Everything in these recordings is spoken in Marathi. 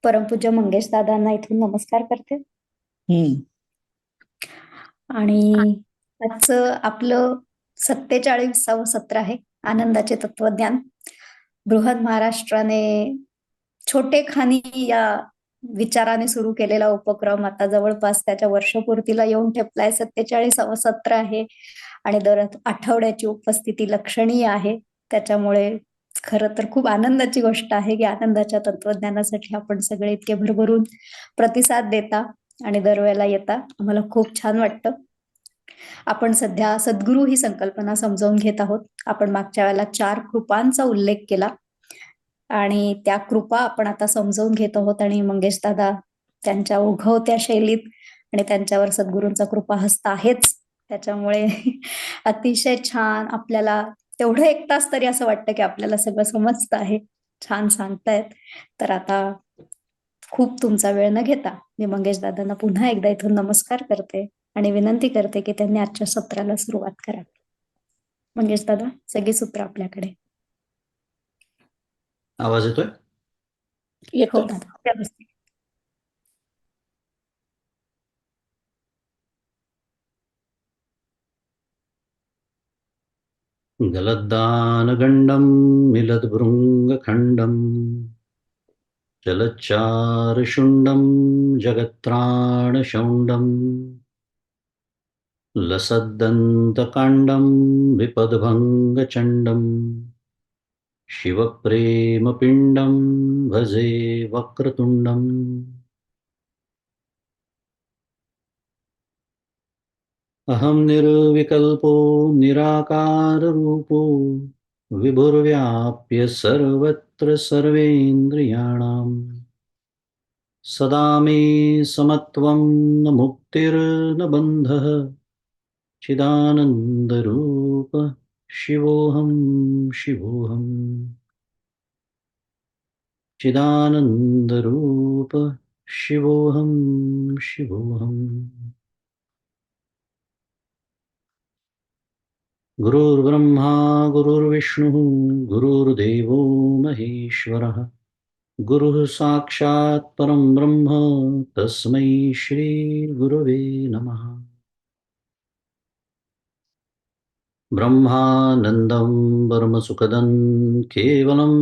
परमपूज्य मंगेश दादांना इथून नमस्कार करते. हम्म. आणि आजचं आपलं 47व सत्र आहे आनंदाचे तत्वज्ञान. बृहद महाराष्ट्राने छोटे खानी या विचाराने सुरू केलेला उपक्रम आता जवळपास त्याच्या वर्षपूर्तीला येऊन ठेपलाय. 47व सत्र आहे आणि दर आठवड्याची उपस्थिती लक्षणीय आहे. त्याच्यामुळे खरं तर खूप आनंदाची गोष्ट आहे की आनंदाच्या तत्वज्ञानासाठी आपण सगळे इतके भरभरून प्रतिसाद देता आणि दरवेळेला येता. आम्हाला खूप छान वाटतं. आपण सध्या सद्गुरू ही संकल्पना समजावून घेत आहोत. आपण मागच्या वेळेला 4 कृपांचा उल्लेख केला आणि त्या कृपा आपण आता समजावून घेत आहोत आणि मंगेश दादा त्यांच्या ओघवत्या शैलीत आणि त्यांच्यावर सद्गुरूंचा कृपा हस्त आहेच. त्याच्यामुळे अतिशय छान आपल्याला तेवढं 1 तास तरी असं वाटतं की आपल्याला सगळं समजतं आहे. छान सांगतायत. तर आता खूप तुमचा वेळ न घेता मी मंगेश दादांना पुन्हा एकदा इथून नमस्कार करते आणि विनंती करते की त्यांनी आजच्या सत्राला सुरुवात करावी. मंगेश दादा, सगळी सूत्र आपल्याकडे. आवाज येतोय? हो येतो. दादा, व्यवस्थित. गलद्दानगण्डं मिलद्भृङ्गखण्डं जलच्चारुशुण्डं जगत्त्राणशौण्डं लसद्दन्तकाण्डं विपद्भङ्गचण्डं शिवप्रेमपिण्डं भजे वक्रतुण्डम् अहं निर्विकल्पो निराकाररूपो विभुर्व्याप्य सर्वत्र सर्वेन्द्रियाणां सदा मे समत्वं न मुक्तिर्न बन्धः चिदानन्दरूप शिवोऽहं शिवोऽहम् चिदानन्दरूप शिवोऽहं शिवोऽहम् गुरुर्ब्रह्मा गुरुर्विष्णुः गुरुर्देवो महेश्वरः गुरुः साक्षात् परं ब्रह्म तस्मै श्रीगुरवे नमः। ब्रह्मानन्दं परमसुखदं केवलं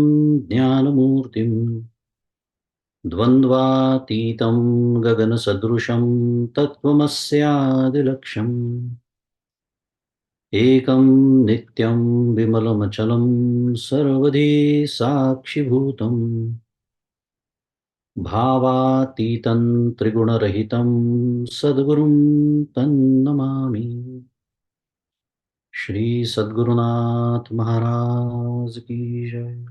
ज्ञानमूर्तिं द्वन्द्वातीतं गगनसदृशं तत्त्वमस्यादिलक्ष्यम् एकं नित्यं विमलमचलं सर्वधी साक्षिभूतं भावातीतं त्रिगुणरहितं सद्गुरुं तन्नमामि। श्री सद्गुरुनाथ महाराज की जय।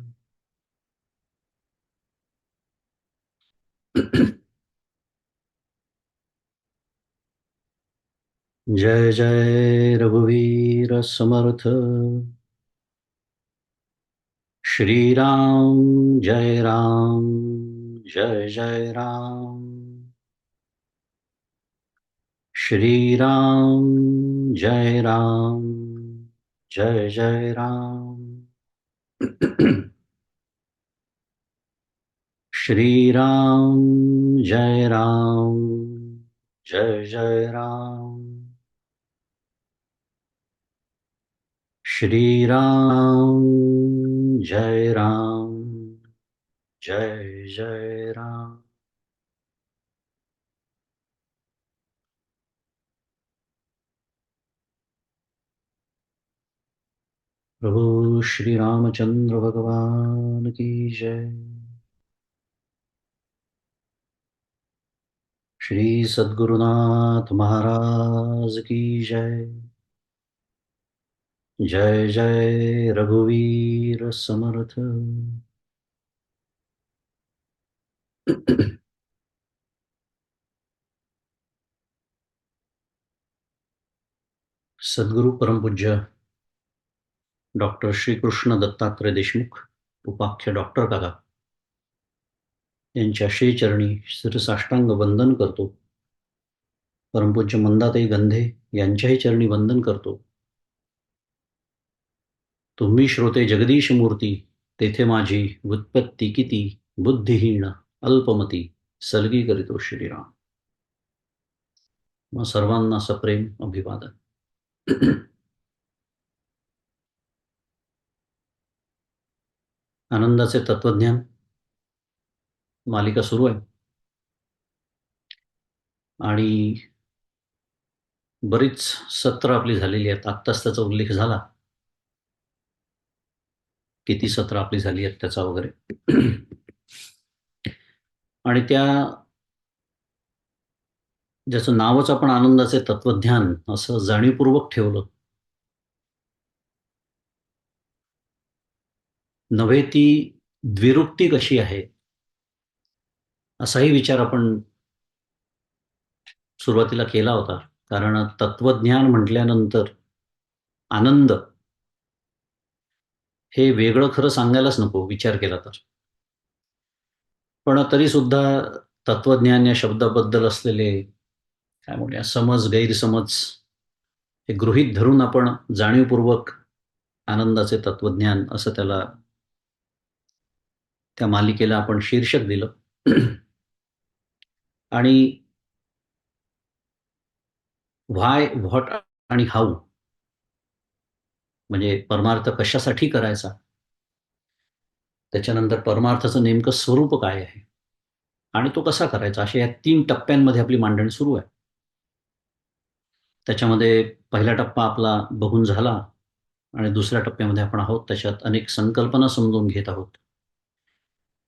जय जय रघुवीर समर्थ श्री राम जय राम जय जय राम श्री राम जय राम जय जय राम श्री राम जय राम जय जय राम श्री राम जय राम जय जय राम। प्रभु श्री रामचंद्र भगवान की जय। श्री सद्गुरुनाथ महाराज की जय। जय जय रघुवीर समर्थ। सद्गुरु परमपूज्य डॉक्टर श्रीकृष्ण दत्तात्रय देशमुख उपाख्य डॉक्टर काका यांच्या श्रीचरणी शिरसाष्टांग वंदन करतो। परमपूज्य मंदाताई गंधे यांच्याही चरणी वंदन करतो। तुम्ही श्रोते जगदीश मूर्ती तेथे माझी व्युत्पत्ती किती बुद्धिहीन अल्पमती सलगी करीतो श्रीराम. मग सर्वांना सप्रेम अभिवादन. आनंदाचे तत्वज्ञान मालिका सुरू आहे आणि बरीच सत्र आपली झालेली आहेत. आत्ताच त्याचा उल्लेख झाला, किती सत्र आपली झाली आहेत त्याचा वगैरे. आणि ज्याचं नावच आपण आनंदाचे तत्वज्ञान असं जाणीवपूर्वक ठेवलं, नव्हे ती द्विरुक्ती कशी आहे असाही विचार आपण सुरुवातीला केला होता. कारण तत्वज्ञान म्हटल्यानंतर आनंद हे वेगळं खरं सांगायलाच नको विचार केला तर. पण तरी सुद्धा तत्वज्ञान या शब्दाबद्दल असलेले काय म्हणूया समज गैरसमज हे गृहीत धरून आपण जाणीवपूर्वक आनंदाचे तत्वज्ञान असं त्या मालिकेला आपण शीर्षक दिलं. आणि व्हाय, व्हॉट आणि हाऊ म्हणजे परमार्थ कशासाठी करायचा, त्याच्यानंतर परमार्थाचं नेमकं स्वरूप काय आहे आणि तो कसा करायचा, अशा या 3 टप्प्यांमध्ये आपली मांडणी सुरू आहे. त्याच्यामध्ये पहिला टप्पा आपला बघून झाला आणि दुसऱ्या टप्प्यामध्ये आपण आहोत. त्याच्यात अनेक संकल्पना समजून घेत आहोत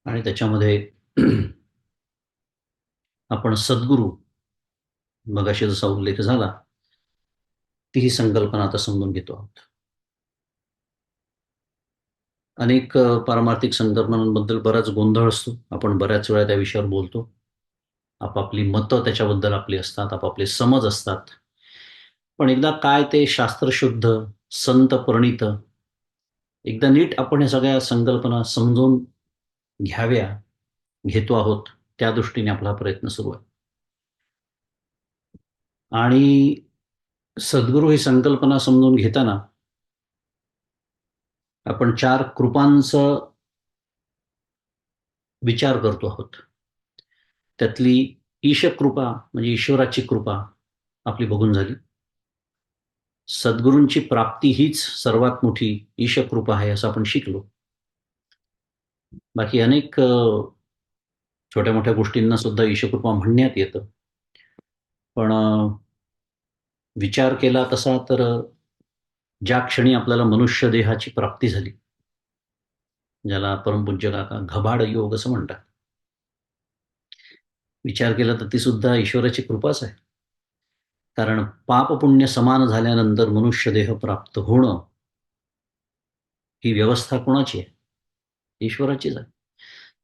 आणि त्याच्यामध्ये आपण सद्गुरू, मगाशी जसा उल्लेख झाला, तीही संकल्पना आता समजून घेतो आहोत. अनेक पारमार्थिक संकल्पनांबद्दल बराच गोंधळ असतो. आपण बऱ्याच वेळा त्या विषयावर बोलतो. आपापली मतं त्याच्याबद्दल आपली असतात, आपापले समज असतात. पण एकदा काय ते शास्त्रशुद्ध, संत प्रणीत, एकदा नीट आपण या सगळ्या संकल्पना समजून घ्याव्या, घेतो आहोत, त्या दृष्टीने आपला प्रयत्न सुरू आहे. आणि सद्गुरू ही संकल्पना समजून घेताना आपण 4 कृपांचा विचार करतो आहोत. त्यातली ईशकृपा म्हणजे ईश्वराची कृपा आपली बघून झाली. सद्गुरूंची प्राप्ती हीच सर्वात मोठी ईशकृपा आहे असं आपण शिकलो. बाकी अनेक छोट्या मोठ्या गोष्टींना सुद्धा ईशकृपा म्हणण्यात येतं. पण विचार केला तसा तर ज्या क्षणी आपल्याला मनुष्य देहाची प्राप्ती झाली, ज्याला परमपूज्य काका घबाड योग असं म्हणतात, विचार केला तर ती सुद्धा ईश्वराची कृपाच आहे. कारण पाप पुण्य समान झाल्यानंतर मनुष्य देह प्राप्त होणं ही व्यवस्था कोणाची आहे? ईश्वराचीच आहे.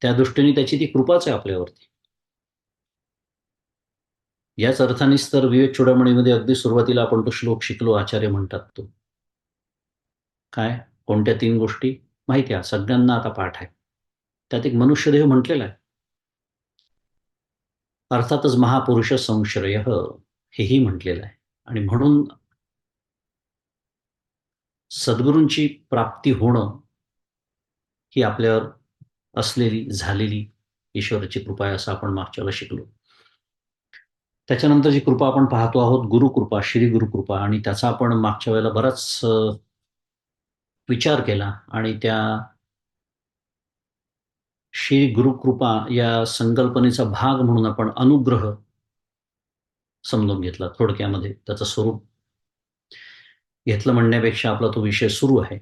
त्या दृष्टीने त्याची ती कृपाच आहे आपल्यावरती. याच अर्थानेच तर विवेक चूडामणीमध्ये अगदी सुरुवातीला आपण तो श्लोक शिकलो, आचार्य म्हणतात तो. काय? कोणत्या 3 गोष्टी? माहिती आहे, सगळ्यांना आता पाठ आहे. त्यात एक मनुष्यदेह म्हटलेला आहे. अर्थातच महापुरुष संश्रयः हेही म्हटलेलं आहे. आणि म्हणून सद्गुरूंची प्राप्ती होणं ही आपल्यावर असलेली, झालेली ईश्वराची कृपा आहे असं आपण मागच्या वेळेला शिकलो. त्याच्यानंतर जी कृपा आपण पाहतो आहोत, गुरुकृपा, श्री गुरुकृपा, आणि त्याचा आपण मागच्या वेळेला बराच विचार केला आणि त्या श्री गुरुकृपा या संकल्पनेचा भाग म्हणून आपण अनुग्रह समजून घेतला. थोडक्यामध्ये त्याचं स्वरूप घेतलं म्हणण्यापेक्षा आपला तो विषय सुरू आहे.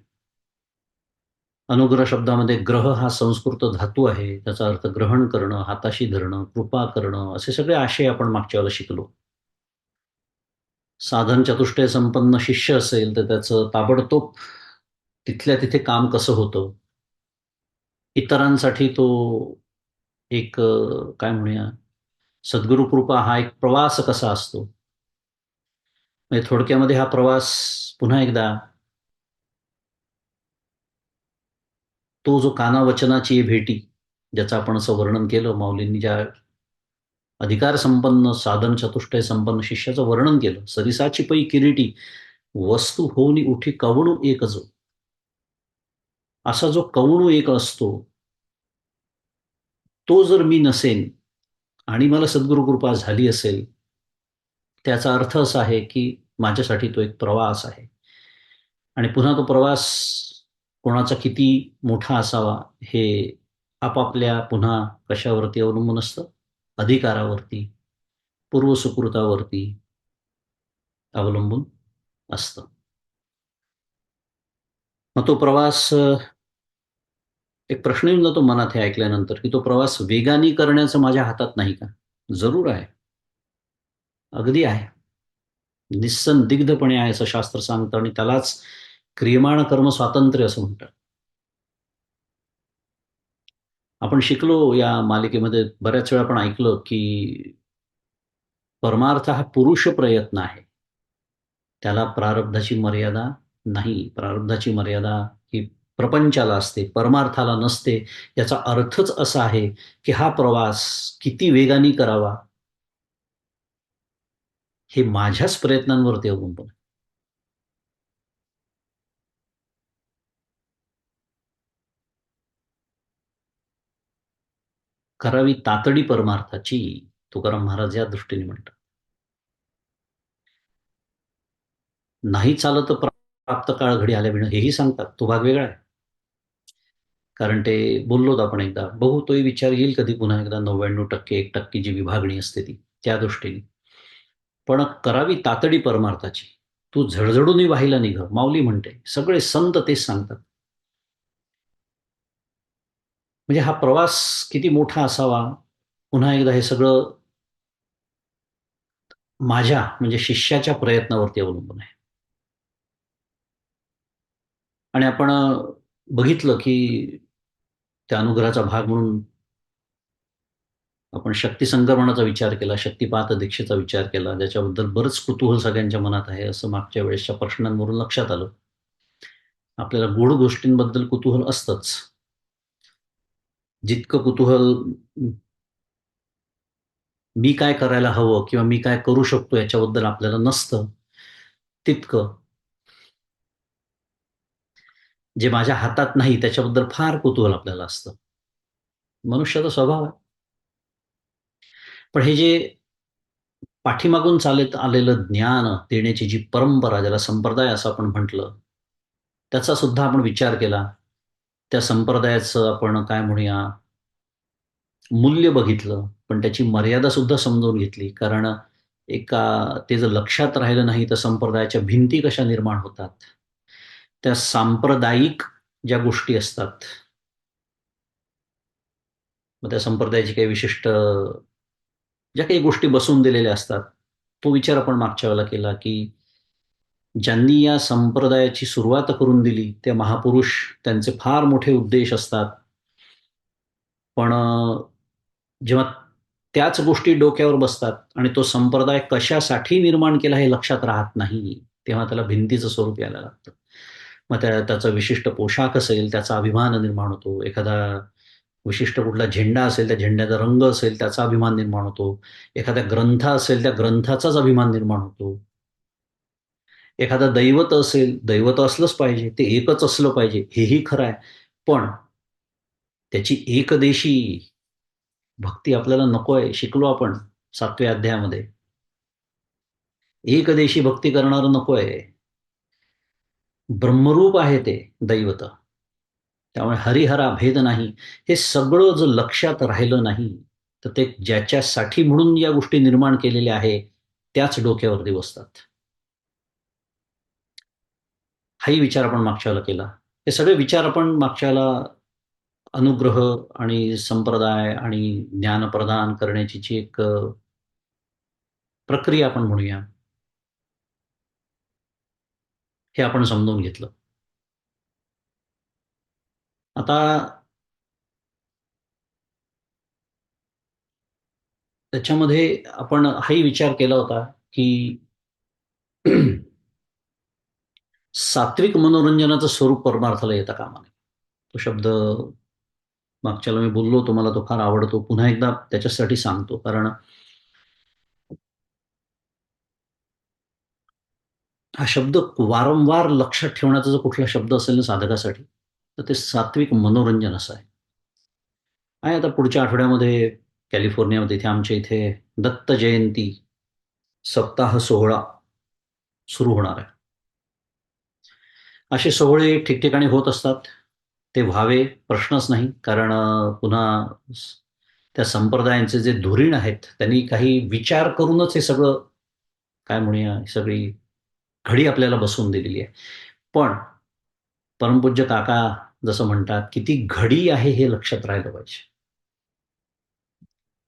अनुग्रह शब्दामध्ये ग्रह हा संस्कृत धातू आहे. त्याचा अर्थ ग्रहण करणं, हाताशी धरणं, कृपा करणं, असे सगळे आशय आपण मागच्या वेळेला शिकलो. साधन चतुष्टय संपन्न शिष्य असेल तर त्याचं ताबडतोब तिथल्या तिथे काम कसं होतं, इतरांसाठी तो एक काय म्हणूया, सद्गुरू कृपा हा एक प्रवास कसा असतो, म्हणजे थोडक्यामध्ये हा प्रवास पुन्हा एकदा तो जो कानावचनाची भेटी, ज्याचं आपण असं वर्णन केलं, माऊलींनी ज्या अधिकार संपन्न साधन चतुष्टय संपन्न शिष्याचं वर्णन केलं, सरिसाची पै किरीटी वस्तू होऊनी उठी कवणू एक जो, असा जो कवणू एक असतो तो जर मी नसेन आणि मला सद्गुरू कृपा झाली असेल, त्याचा अर्थ असा आहे की माझ्यासाठी तो एक प्रवास आहे. आणि पुन्हा तो प्रवास कोणाचा किती मोठा असावा हे आपापल्या पुन्हा कशावरती अवलंबून असतं? अधिकारावरती, पूर्वसुकृतावरती अवलंबून असतं. मग तो प्रवास एक प्रश्न येऊन जातो मनात हे ऐकल्यानंतर, की तो प्रवास वेगाने करण्याचं माझ्या हातात नाही का? जरूर आहे. अगदी आहे. निस्संदिग्धपणे आहे असं शास्त्र सांगतं आणि त्यालाच क्रियमाण कर्म स्वातंत्र्य असं म्हणतात. आपण शिकलो या मालिकेमध्ये बऱ्याच वेळा आपण ऐकलं, की परमार्थ हा पुरुष प्रयत्न आहे. त्याला प्रारब्धाची मर्यादा नाही. प्रारब्धाची मर्यादा ही प्रपंचाला असते, परमार्थाला नसते. याचा अर्थच असा आहे, की हा प्रवास किती वेगाने करावा, हे माझ्याच प्रयत्नांवरती अवलंबून आहे. करावी तातडी परमार्थाची, तुकाराम महाराज या दृष्टीने म्हणतात. नाही चालत तर प्राप्त काळ घडी आल्याविणं हेही सांगतात. तो भाग वेगळा आहे. कारण ते बोललोत आपण एकदा. बघू तोही विचार येईल कधी पुन्हा एकदा 99% 1% जी विभागणी असते ती, त्या दृष्टीने. पण करावी तातडी परमार्थाची. तू झडझडूनही वाहिला निघ, माऊली म्हणते. सगळे संत तेच सांगतात. म्हणजे हा प्रवास किती मोठा असावा, पुन्हा एकदा हे सगळं माझ्या म्हणजे शिष्याच्या प्रयत्नावरती अवलंबून आहे. आणि आपण बघितलं की त्या अनुग्रहाचा भाग म्हणून आपण शक्ती संक्रमणाचा विचार केला, शक्तिपात दीक्षेचा विचार केला, ज्याच्याबद्दल बरंच कुतूहल सगळ्यांच्या मनात आहे, असं मागच्या वेळेसच्या प्रश्नांवरून लक्षात आलं. आपल्याला गूढ गोष्टींबद्दल कुतूहल असतंच. जितकं कुतूहल मी काय करायला हवं किंवा मी काय करू शकतो याच्याबद्दल आपल्याला नसतं, तितकं जे माझ्या हातात नाही त्याच्याबद्दल फार कुतूहल आपल्याला असतं. मनुष्याचा स्वभाव आहे. पण हे जे पाठीमागून चालत आलेलं ज्ञान देण्याची जी परंपरा, ज्याला संप्रदाय असं आपण म्हटलं, त्याचा सुद्धा आपण विचार केला. त्या संप्रदायाचं आपण काय म्हणूया, मूल्य बघितलं, पण त्याची मर्यादा सुद्धा समजून घेतली. कारण ते जर लक्षात राहिलं नाही, तर संप्रदायाच्या भिंती कशा निर्माण होतात. त्या सांप्रदायिक ज्या गोष्टी असतात, मग त्या संप्रदायाची काही विशिष्ट ज्या काही गोष्टी बसवून दिलेल्या असतात, तो विचार आपण मागच्या वेळेला केला, की ज्यांनी या संप्रदायाची सुरुवात करून दिली, ते महापुरुष त्यांचे फार मोठे उद्देश असतात. पण जेव्हा त्याच गोष्टी डोक्यावर बसतात आणि तो संप्रदाय कशासाठी निर्माण केला हे लक्षात राहत नाही, तेव्हा त्याला भिंतीचं स्वरूप यायला लागतं. मग त्याचा विशिष्ट पोशाख असेल, त्याचा अभिमान निर्माण होतो. एखादा विशिष्ट कुठला झेंडा असेल, त्या झेंड्याचा रंग असेल, त्याचा अभिमान निर्माण होतो. एखादा ग्रंथ असेल, त्या ग्रंथाचाच अभिमान निर्माण होतो. एखादं दैवत असेल, दैवत असलंच पाहिजे, ते एकच असलं पाहिजे, हेही खरं आहे. पण त्याची एकदेशी भक्ती आपल्याला नकोय, शिकलो आपण 7व्या अध्यायामध्ये. एकदेशी भक्ती करणारं नकोय. ब्रह्मरूप आहे ते दैवत. त्यामुळे हरिहरा भेद नाही. हे सगळं जर लक्षात राहिलं नाही, तर ते ज्याच्यासाठी म्हणून या गोष्टी निर्माण केलेल्या आहे, त्याच डोक्यावरती बसतात. हाही विचार आपण मागच्या वेळेला केला. हे सगळे विचार आपण मागच्या वेळेला अनुग्रह आणि संप्रदाय आणि ज्ञान प्रदान करण्याची जी एक प्रक्रिया आपण म्हणूया, हे आपण समजून घेतलं. आता त्याच्यामध्ये आपण हाही विचार केला होता, की सात्विक मनोरंजनाचं स्वरूप परमार्थाला येता कामा नये. तो शब्द मागच्या वेळेला मी बोललो होतो, मला तो फार आवडतो. पुन्हा एकदा त्याच्यासाठी सांगतो. कारण हा शब्द वारंवार लक्षात ठेवण्याचा जर कुठला शब्द असेल ना साधकासाठी, तर ते सात्विक मनोरंजन असं आहे. आहे आता पुढच्या आठवड्यामध्ये कॅलिफोर्नियामध्ये इथे आमच्या इथे दत्त जयंती सप्ताह सोहळा सुरू होणार आहे. असे सोहळे ठिकठिकाणी होत असतात. ते व्हावे प्रश्नच नाही. कारण पुन्हा त्या संप्रदायांचे जे धुरीण आहेत, त्यांनी काही विचार करूनच हे सगळं काय म्हणूया, ही सगळी घडी आपल्याला बसवून दिलेली आहे. पण परमपूज्य काका जसं म्हणतात, किती घडी आहे हे लक्षात राहिलं पाहिजे.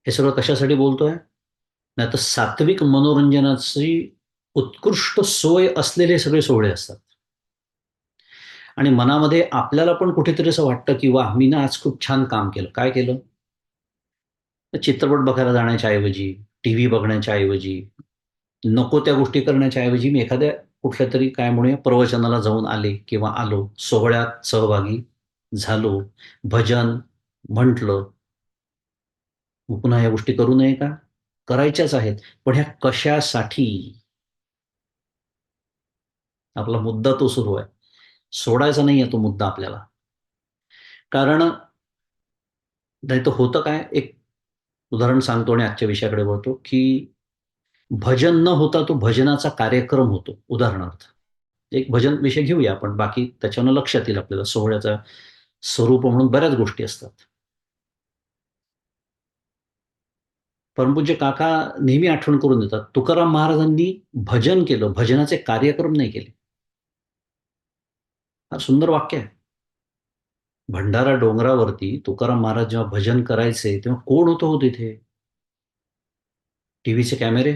हे सगळं कशासाठी बोलतोय? नाहीतर सात्विक मनोरंजनाची उत्कृष्ट सोय असलेले सगळे सोहळे असतात. आणि मनामध्ये आपल्याला पण कुठेतरी असं वाटतं, की वाह! मी ना आज खूप छान काम केलं. काय केलं? तर चित्रपट बघायला जाण्याच्या ऐवजी, टीव्ही बघण्याच्या ऐवजी, नको त्या गोष्टी करण्याच्या ऐवजी मी एखाद्या कुठल्यातरी काय म्हणूया प्रवचनाला जाऊन आले किंवा आलो, सोहळ्यात सहभागी झालो, भजन म्हटलं. मग पुन्हा या गोष्टी करू नये का? करायच्याच आहेत. पण ह्या कशासाठी? आपला मुद्दा तो सुरू आहे. सोडायचा नाहीये तो मुद्दा आपल्याला. कारण नाहीतर होतं काय, एक उदाहरण सांगतो आणि आजच्या विषयाकडे वळतो, की भजन न होता तो भजनाचा कार्यक्रम होतो. उदाहरणार्थ, एक भजन विषय घेऊया आपण. बाकी त्याच्यावरनं लक्षात येईल आपल्याला सोहळ्याचं स्वरूप म्हणून बऱ्याच गोष्टी असतात. परमपूज्य काका नेहमी आठवण करून देतात, तुकाराम महाराजांनी भजन केलं, भजनाचे कार्यक्रम नाही केले. फार सुंदर वाक्य आहे. भंडारा डोंगरावरती तुकाराम महाराज जेव्हा भजन करायचे, तेव्हा कोण होतं हो तिथे? टीव्हीचे कॅमेरे,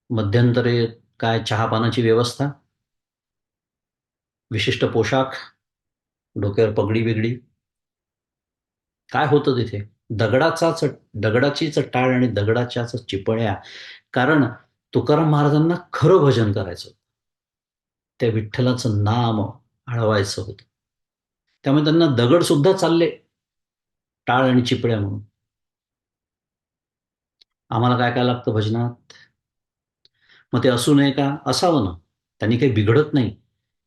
मध्यंतरे काय चहा-पानाची व्यवस्था, विशिष्ट पोशाख, डोक्यावर पगडी-बिगडी. काय होतं तिथे? दगडाची चट्टाळ आणि दगडाच्याच चिपळ्या. कारण तुकाराम महाराजांना खरं भजन करायचं. त्या विठ्ठलाचं नाम आळवायचं होतं. त्यामुळे त्यांना दगड सुद्धा चालले, टाळ आणि चिपळ्या म्हणून. आम्हाला काय काय लागतं भजनात? मग ते असू नये का? असावं ना. त्यांनी काही बिघडत नाही.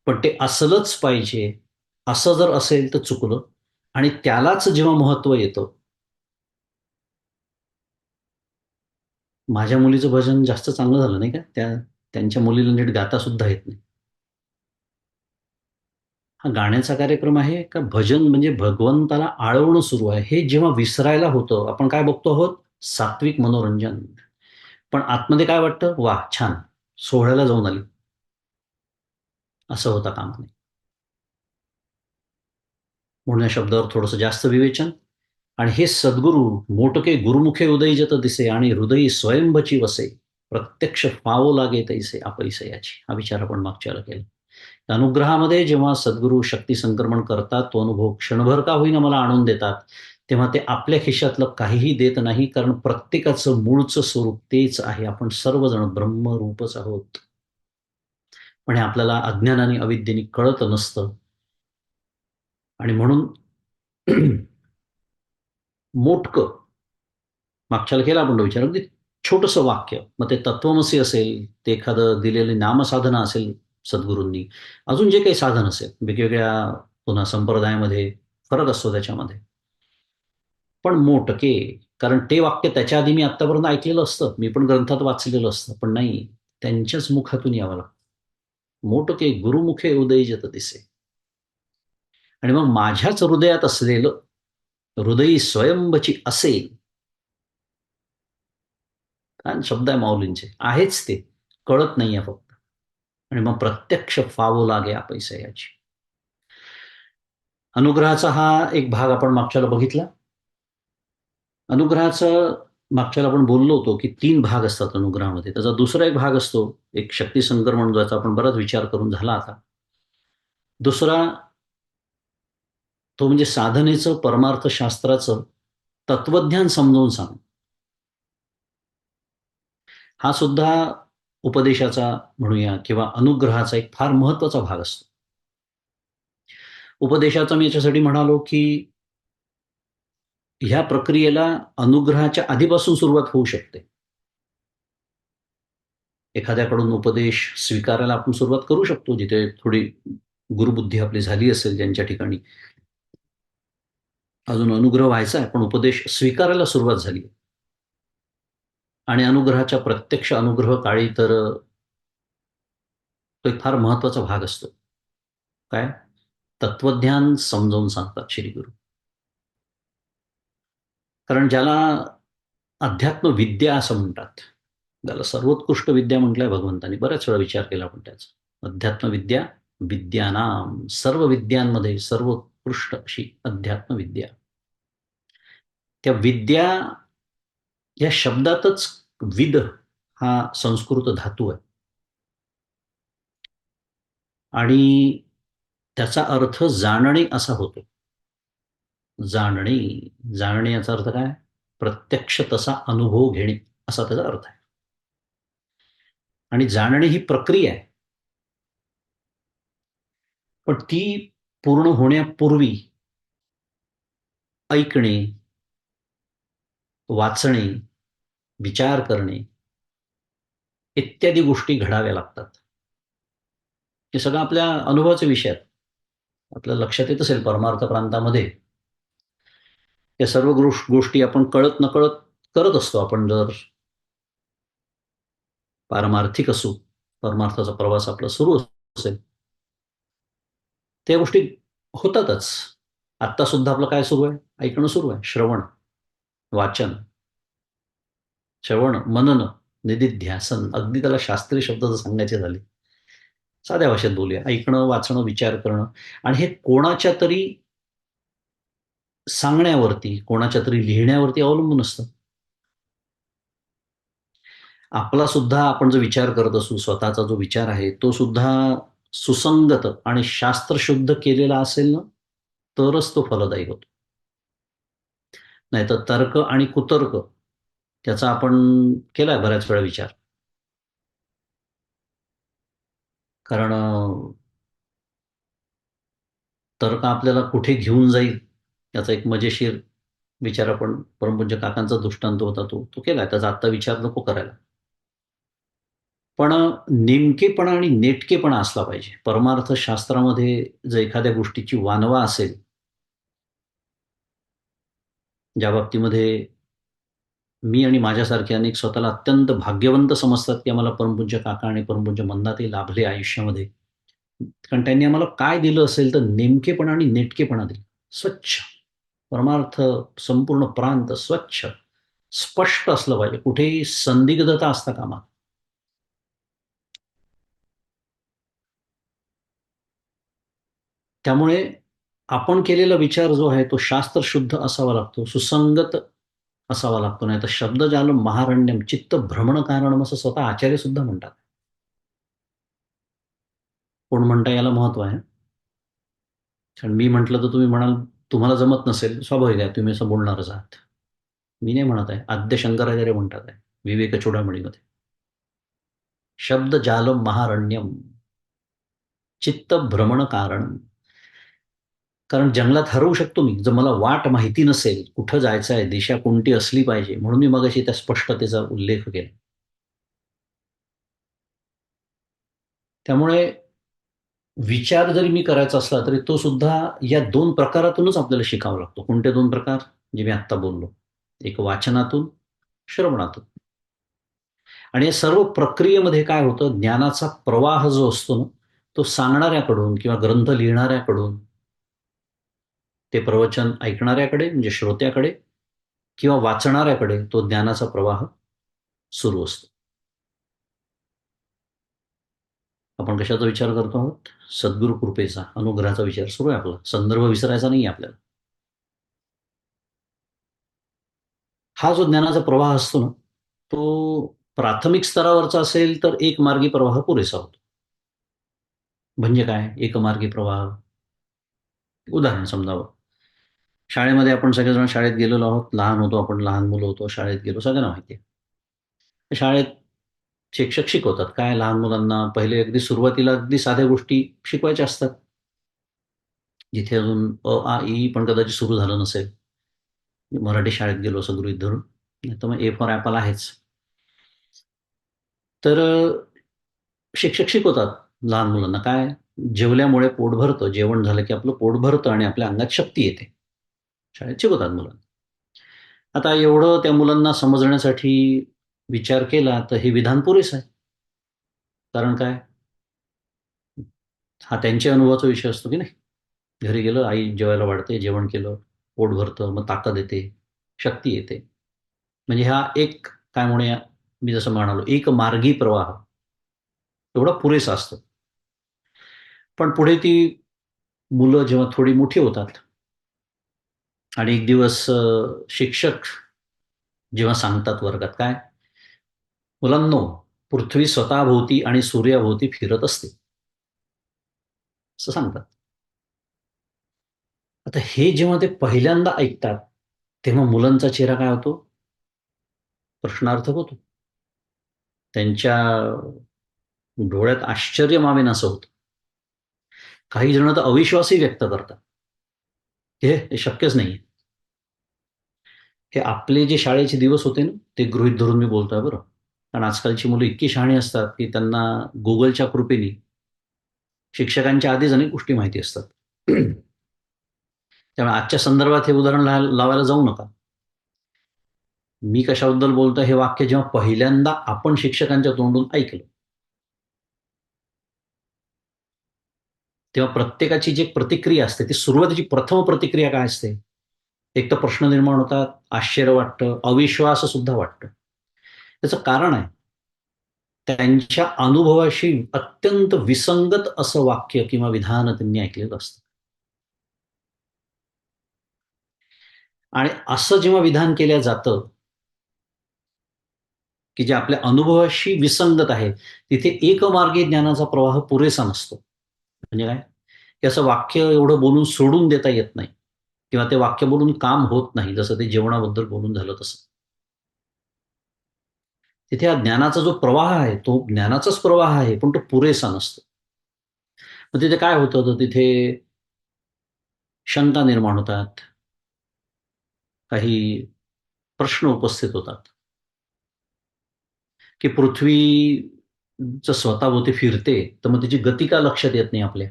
पण ते असलंच पाहिजे. असं जर असेल तर चुकलं आणि त्यालाच जेव्हा महत्त्व येतं. माझ्या मुलीचं भजन जास्त चांगलं झालं नाही का? त्यांच्या मुलीला नीट गाता सुद्धा येत नाही. हा गाण्याचा कार्यक्रम आहे का भजन म्हणजे भगवंताला आळवणं सुरू आहे, हे जेव्हा विसरायला होतं, आपण काय बघतो आहोत? सात्विक मनोरंजन. पण आतमध्ये काय वाटतं? वाह! छान. सोहळ्याला जाऊन आली. असं होता कामा नये. म्हणून या शब्दावर थोडंसं जास्त विवेचन. आणि हे सद्गुरू मोटके गुरुमुखे उदयजत दिसे आणि हृदयी स्वयंभची वसे. प्रत्यक्ष पावो लागे तैसे अपैसयाची. हा विचार आपण मागच्या वेळेला केला. अनुग्रहामध्ये जेव्हा सद्गुरू शक्ती संक्रमण करतात, तो अनुभव क्षणभर का होईना मला आणून देतात, तेव्हा ते आपल्या खिशातलं काहीही देत नाही. कारण प्रत्येकाचं मूळचं स्वरूप तेच आहे. आपण सर्वजण ब्रह्मरूपच आहोत. पण हे आपल्याला अज्ञानाने, अविद्येने कळत नसतं. आणि म्हणून मोटकं मागच्याला केला आपण तो विचार. अगदी छोटंसं वाक्य. मग ते तत्त्वमसी असेल, ते एखादं दिलेली नामसाधना असेल सद्गुरूंनी, अजून जे काही साधन असेल, वेगवेगळ्या पुन्हा संप्रदायामध्ये फरक असतो त्याच्यामध्ये. पण मोटके, कारण ते वाक्य त्याच्या आधी मी आत्तापर्यंत ऐकलेलं असतं. मी पण ग्रंथात वाचलेलं असतं. पण नाही, त्यांच्याच मुखातून यावं लागतं. मोटके गुरुमुखे उदयजत दिसे. आणि मग माझ्याच हृदयात असलेलं, हृदयी स्वयंभची असेल, छान शब्द आहे माऊलींचे. आहेच ते. कळत नाहीये फक्त. आणि मग प्रत्यक्ष फावो लागे अपैसयाची. अनुग्रहाचा हा एक भाग आपण मागच्याला बघितला. अनुग्रहाचं मागच्याला आपण बोललो होतो, की 3 भाग असतात अनुग्रहामध्ये. त्याचा दुसरा एक भाग असतो, एक शक्ती संक्रमण ज्याचा आपण बराच विचार करून झाला आता. दुसरा तो म्हणजे साधनेचं, परमार्थशास्त्राचं तत्वज्ञान समजावून सांगणं. हा सुद्धा उपदेशाचा म्हणूया किंवा अनुग्रहाचा एक फार महत्वाचा भाग असतो. उपदेशाचा मी याच्यासाठी म्हणालो, की ह्या प्रक्रियेला अनुग्रहाच्या आधीपासून सुरुवात होऊ शकते. एखाद्याकडून उपदेश स्वीकारायला आपण सुरुवात करू शकतो, जिथे थोडी गुरुबुद्धी आपली झाली असेल ज्यांच्या ठिकाणी. अजून अनुग्रह व्हायचा आहे, पण उपदेश स्वीकारायला सुरुवात झाली. आणि अनुग्रहाच्या प्रत्यक्ष अनुग्रह काळी तर तो एक फार महत्वाचा भाग असतो. काय? तत्वज्ञान समजावून सांगतात श्री गुरु. कारण ज्याला अध्यात्म विद्या असं म्हणतात, त्याला सर्वोत्कृष्ट विद्या म्हटलंय भगवंतांनी. बऱ्याच वेळा विचार केला आपण त्याचा. अध्यात्म विद्या विद्यानाम, सर्व विद्यांमध्ये सर्वोत्कृष्ट अशी अध्यात्म विद्या. त्या विद्या या शब्दातच विद हा संस्कृत धातू आहे. आणि त्याचा अर्थ जाणणे असा होतो. जाणणे, जाणणे याचा अर्थ काय? प्रत्यक्ष तसा अनुभव घेणे असा त्याचा अर्थ आहे. आणि जाणणे ही प्रक्रिया आहे, पण ती पूर्ण होण्यापूर्वी ऐकणे, वाचणे, विचार करणे इत्यादी गोष्टी घडाव्या लागतात. हे सगळं आपल्या अनुभवाचे विषय आहेत. आपल्या लक्षात येत असेल परमार्थ प्रांतामध्ये या सर्व गोष्टी आपण कळत नकळत करत असतो. आपण जर पारमार्थिक असू, परमार्थाचा प्रवास आपला सुरू असेल, त्या गोष्टी होतातच. आत्ता सुद्धा आपलं काय सुरू आहे? ऐकणं सुरू आहे. श्रवण, वाचन, श्रवण, मनन, निदिध्यासन. अगदी त्याला शास्त्रीय शब्द जर सांगायचे झाले, साध्या भाषेत बोलूया. ऐकणं, वाचणं, विचार करणं. आणि हे कोणाच्या तरी सांगण्यावरती, कोणाच्या तरी लिहिण्यावरती अवलंबून असतं. आपला सुद्धा आपण जो विचार करत असू, स्वतःचा जो विचार आहे, तो सुद्धा सुसंगत आणि शास्त्रशुद्ध केलेला असेल ना, तरच तो फलदायी होतो. नाहीतर तर्क आणि कुतर्क त्याचा आपण केलाय बऱ्याच वेळा विचार. कारण तर्क आपल्याला कुठे घेऊन जाईल याचा एक मजेशीर विचार आपण परमपूज्य काकांचा दृष्टांत होता तो केलाय. त्याचा आत्ता विचार नको करायला. पण नेमकेपणा आणि नेटकेपणा असला पाहिजे. परमार्थ शास्त्रामध्ये जर एखाद्या गोष्टीची वानवा असेल, ज्या बाबतीमध्ये मी आणि माझ्यासारखे अनेक स्वतःला अत्यंत भाग्यवंत समजतात की आम्हाला परमपूज्य काका आणि परमपूज्य मंदाते लाभले आयुष्यामध्ये. कारण त्यांनी आम्हाला काय दिलं असेल तर नेमकेपणा आणि नेटकेपणा दिला. स्वच्छ परमार्थ, संपूर्ण प्रांत स्वच्छ स्पष्ट असलं पाहिजे. कुठेही संदिग्धता असता कामा. त्यामुळे आपण केलेला विचार जो आहे तो शास्त्रशुद्ध असावा लागतो, सुसंगत असावा लागतो. नाही तर शब्द जालम महारण्यम चित्त भ्रमण कारणम असं स्वतः आचार्य सुद्धा म्हणतात. कोण म्हणता याला महत्व आहे. कारण मी म्हटलं तर तुम्ही म्हणाल तुम्हाला जमत नसेल, स्वाभाविक आहे, तुम्ही असं बोलणारच आहात. मी नाही म्हणत आहे, आद्य शंकराचार्य म्हणतात आहे विवेक चूडामणीमध्ये. शब्द जालम महारण्यम चित्त भ्रमण कारण. कारण जंगलात हरवू शकतो मी जर मला वाट माहिती नसेल, कुठं जायचं आहे, दिशा कोणती असली पाहिजे. म्हणून मी मगाशी त्या स्पष्टतेचा उल्लेख केला. त्यामुळे विचार जरी मी करायचा असला तरी तो सुद्धा या दोन प्रकारातूनच आपल्याला शिकावा लागतो. कोणते दोन प्रकार? जे मी आत्ता बोललो. एक वाचनातून, श्रवणातून. आणि या सर्व प्रक्रियेमध्ये काय होतं, ज्ञानाचा प्रवाह जो असतो ना, तो सांगणाऱ्याकडून किंवा ग्रंथ लिहिणाऱ्याकडून ते प्रवचन ऐकणाऱ्याकडे म्हणजे श्रोत्याकडे किंवा वाचणाऱ्याकडे तो ज्ञानाचा प्रवाह सुरू असतो. आपण कशाचा विचार करतो आहोत? सद्गुरु कृपेचा, अनुग्रहाचा विचार सुरू आहे आपला. संदर्भ विसरायचा नाही आपल्याला. हा जो ज्ञानाचा प्रवाह असतो ना, तो प्राथमिक स्तरावरचा असेल तर एक मार्गी प्रवाह पुरेसा होतो. म्हणजे काय एकमार्गी प्रवाह? उदाहरण समजावं. शाळेमध्ये आपण सगळेजण शाळेत गेलेलो आहोत. लहान होतो आपण, लहान मुलं होतो, शाळेत गेलो, सगळ्यांना माहिती आहे. शाळेत शिक्षक शिकवतात. काय लहान मुलांना पहिले अगदी सुरुवातीला अगदी साध्या गोष्टी शिकवायच्या असतात. जिथे अजून अ, आ, इ पण कदाचित सुरू झालं नसेल. मराठी शाळेत गेलो असं गृहीत धरून. नाहीतर मग ए फॉर ॲपल आहेच. तर शिक्षक शिकवतात लहान मुलांना काय? जेवल्यामुळे पोट भरतं. जेवण झालं की आपलं पोट भरतं आणि आपल्या अंगात शक्ती येते. शाळेत शिकवतात मुलांना. आता एवढं त्या मुलांना समजण्यासाठी विचार केला तर हे विधान पुरेसं आहे. कारण काय? हा त्यांच्या अनुभवाचा विषय असतो की नाही. घरी गेलं, आई जेवायला वाढते, जेवण केलं, पोट भरतं, मग ताकद येते, शक्ती येते. म्हणजे हा एक काय म्हणूया, मी जसं म्हणालो, एक मार्गी प्रवाह एवढा पुरेसा असतो. पण पुढे ती मुलं जेव्हा थोडी मोठी होतात आणि एक दिवस शिक्षक जेव्हा सांगतात वर्गात काय, मुलांनो, पृथ्वी स्वतःभोवती आणि सूर्याभोवती फिरत असते, असं सांगतात. आता हे जेव्हा ते पहिल्यांदा ऐकतात, तेव्हा मुलांचा चेहरा काय होतो? प्रश्नार्थक होतो. त्यांच्या डोळ्यात आश्चर्य मावेन असं होतं. काही जण तर अविश्वासही व्यक्त करतात. हे शक्यच नाही. हे आपले जे शाळेचे दिवस होते ना, ते गृहीत धरून मी बोलतोय बरं. कारण आजकालची मुलं इतकी शहाणी असतात, की त्यांना Googleच्या कृपेने शिक्षकांच्या आधीच अनेक गोष्टी माहिती असतात. त्यामुळे आजच्या संदर्भात हे उदाहरण लावायला जाऊ नका. मी कशाबद्दल बोलतोय हे वाक्य जेव्हा पहिल्यांदा आपण शिक्षकांच्या तोंडून ऐकलं, तेव्हा प्रत्येकाची जी प्रतिक्रिया असते, ती सुरुवातीची प्रथम प्रतिक्रिया काय असते? एक तर प्रश्न निर्माण होतात, आश्चर्य वाटतं, अविश्वास सुद्धा वाटतं. त्याचं कारण आहे, त्यांच्या अनुभवाशी अत्यंत विसंगत असं वाक्य किंवा विधान त्यांनी ऐकलेलं असतं. आणि असं जेव्हा विधान केलं जातं, की जे आपल्या अनुभवाशी विसंगत आहे, तिथे एकमार्गी ज्ञानाचा प्रवाह पुरेसा नसतो. म्हणजे काय? की असं वाक्य एवढं बोलून सोडून देता येत नाही किंवा ते वाक्य बोलून काम होत नाही, जसं ते जेवणाबद्दल बोलून झालं तसं. तिथे हा ज्ञानाचा जो प्रवाह आहे, तो ज्ञानाचाच प्रवाह आहे, पण तो पुरेसा नसतो. मग तिथे काय होतं, तर तिथे शंका निर्माण होतात, काही प्रश्न उपस्थित होतात, की पृथ्वी जर स्वतःभोवती फिरते, तर मग तिची गती का लक्षात येत नाही आपल्या?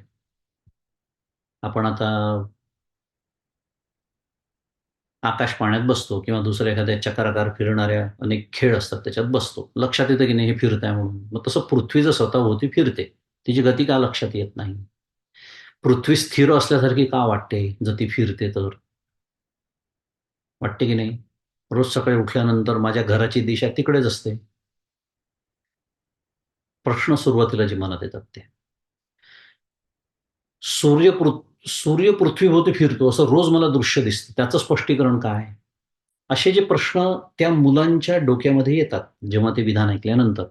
आपण आता आकाश पाण्यात बसतो किंवा दुसऱ्या एखाद्या चक्राकार फिरणाऱ्या अनेक खेळ असतात, त्याच्यात बसतो. लक्षात येतं की नाही हे फिरतंय म्हणून. मग तसं पृथ्वी जर स्वतःभोवती फिरते, तिची गती का लक्षात येत नाही? पृथ्वी स्थिर असल्यासारखी का वाटते, जर ती फिरते तर? वाटते की नाही? रोज सकाळी उठल्यानंतर माझ्या घराची दिशा तिकडेच असते. प्रश्न सुरुवातीला जे मनात येतात ते. सूर्य सूर्य पृथ्वीभोवती फिरतो असं रोज मला दृश्य दिसतं. त्याचं स्पष्टीकरण काय? असे जे प्रश्न त्या मुलांच्या डोक्यामध्ये येतात, जेव्हा ते विधान ऐकल्यानंतर.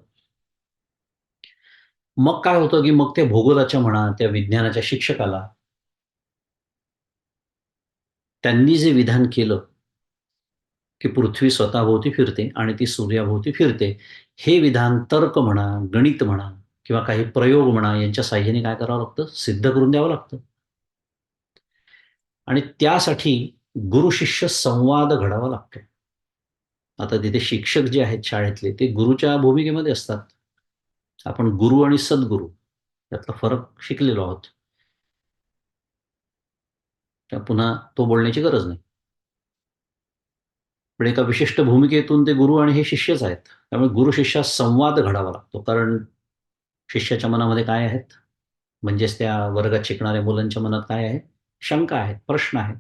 मग काय होतं, की मग त्या भूगोलाच्या म्हणा, त्या विज्ञानाच्या शिक्षकाला त्यांनी जे विधान केलं, की पृथ्वी स्वतःभोवती फिरते आणि ती सूर्याभोवती फिरते. हे विधान तर्क म्हणा, गणित म्हणा किंवा काही प्रयोग म्हणा, यांच्या साहाय्याने काय करावं लागतं? सिद्ध करून द्यावं लागतं. आणि त्यासाठी गुरु-शिष्य संवाद घडावा लागतो. आता तिथे शिक्षक जे आहेत शाळेतले, ते गुरुच्या भूमिकेमध्ये असतात. आपण गुरु आणि सद्गुरू यातला फरक शिकलेलो आहोत. तेव्हा पुन्हा तो बोलण्याची गरज नाही. पण एका विशिष्ट भूमिकेतून ते गुरु आणि हे शिष्यच आहेत. त्यामुळे गुरु-शिष्यात संवाद घडावा लागतो. कारण शिष्याच्या मनामध्ये काय आहेत? म्हणजेच त्या वर्गात शिकणाऱ्या मुलांच्या मनात काय आहे? शंका आहेत, प्रश्न आहेत.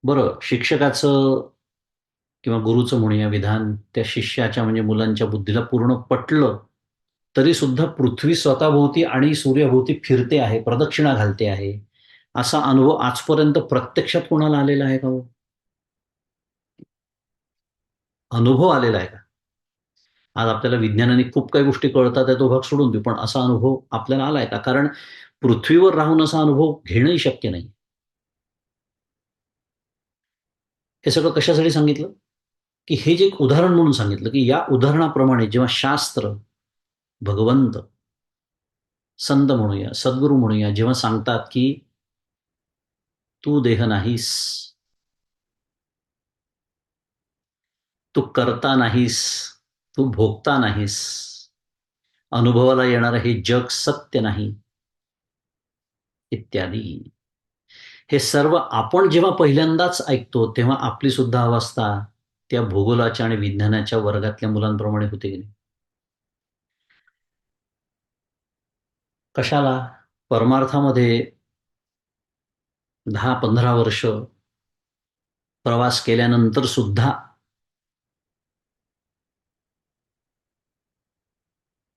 बरं, शिक्षकाचं किंवा गुरुचं म्हणूया विधान त्या शिष्याच्या म्हणजे मुलांच्या बुद्धीला पूर्ण पटलं, तरी सुद्धा पृथ्वी स्वतःभोवती आणि सूर्याभोवती फिरते आहे, प्रदक्षिणा घालते आहे. असा अनुभव आजपर्यंत प्रत्यक्षात कोणाला आलेला आहे का हो? अनुभव आलेला आहे का? आज आपल्याला विज्ञानाने खूप काही गोष्टी कळतात आहे, तो भाग सोडून देऊ. पण असा अनुभव आपल्याला आलाय का? कारण पृथ्वीवर राहून असा अनुभव घेणंही शक्य नाही. हे सगळं कशासाठी सांगितलं? की हे जे एक उदाहरण म्हणून सांगितलं, की या उदाहरणाप्रमाणे जेव्हा शास्त्र, भगवंत, संत म्हणूया, सद्गुरू म्हणूया, जेव्हा सांगतात, की "तू देह नाहीस, तू करता नाहीस, तू भोगता नाहीस, अनुभवाला येणारं हे जग सत्य नाही." इत्यादी. हे सर्व आपण जेव्हा पहिल्यांदाच ऐकतो तेव्हा आपली सुद्धा अवस्था त्या भूगोलाच्या आणि विज्ञानाच्या वर्गातल्या मुलांप्रमाणे होते की नाही. कशाला परमार्थामध्ये 10-15 वर्ष प्रवास केल्यानंतर सुद्धा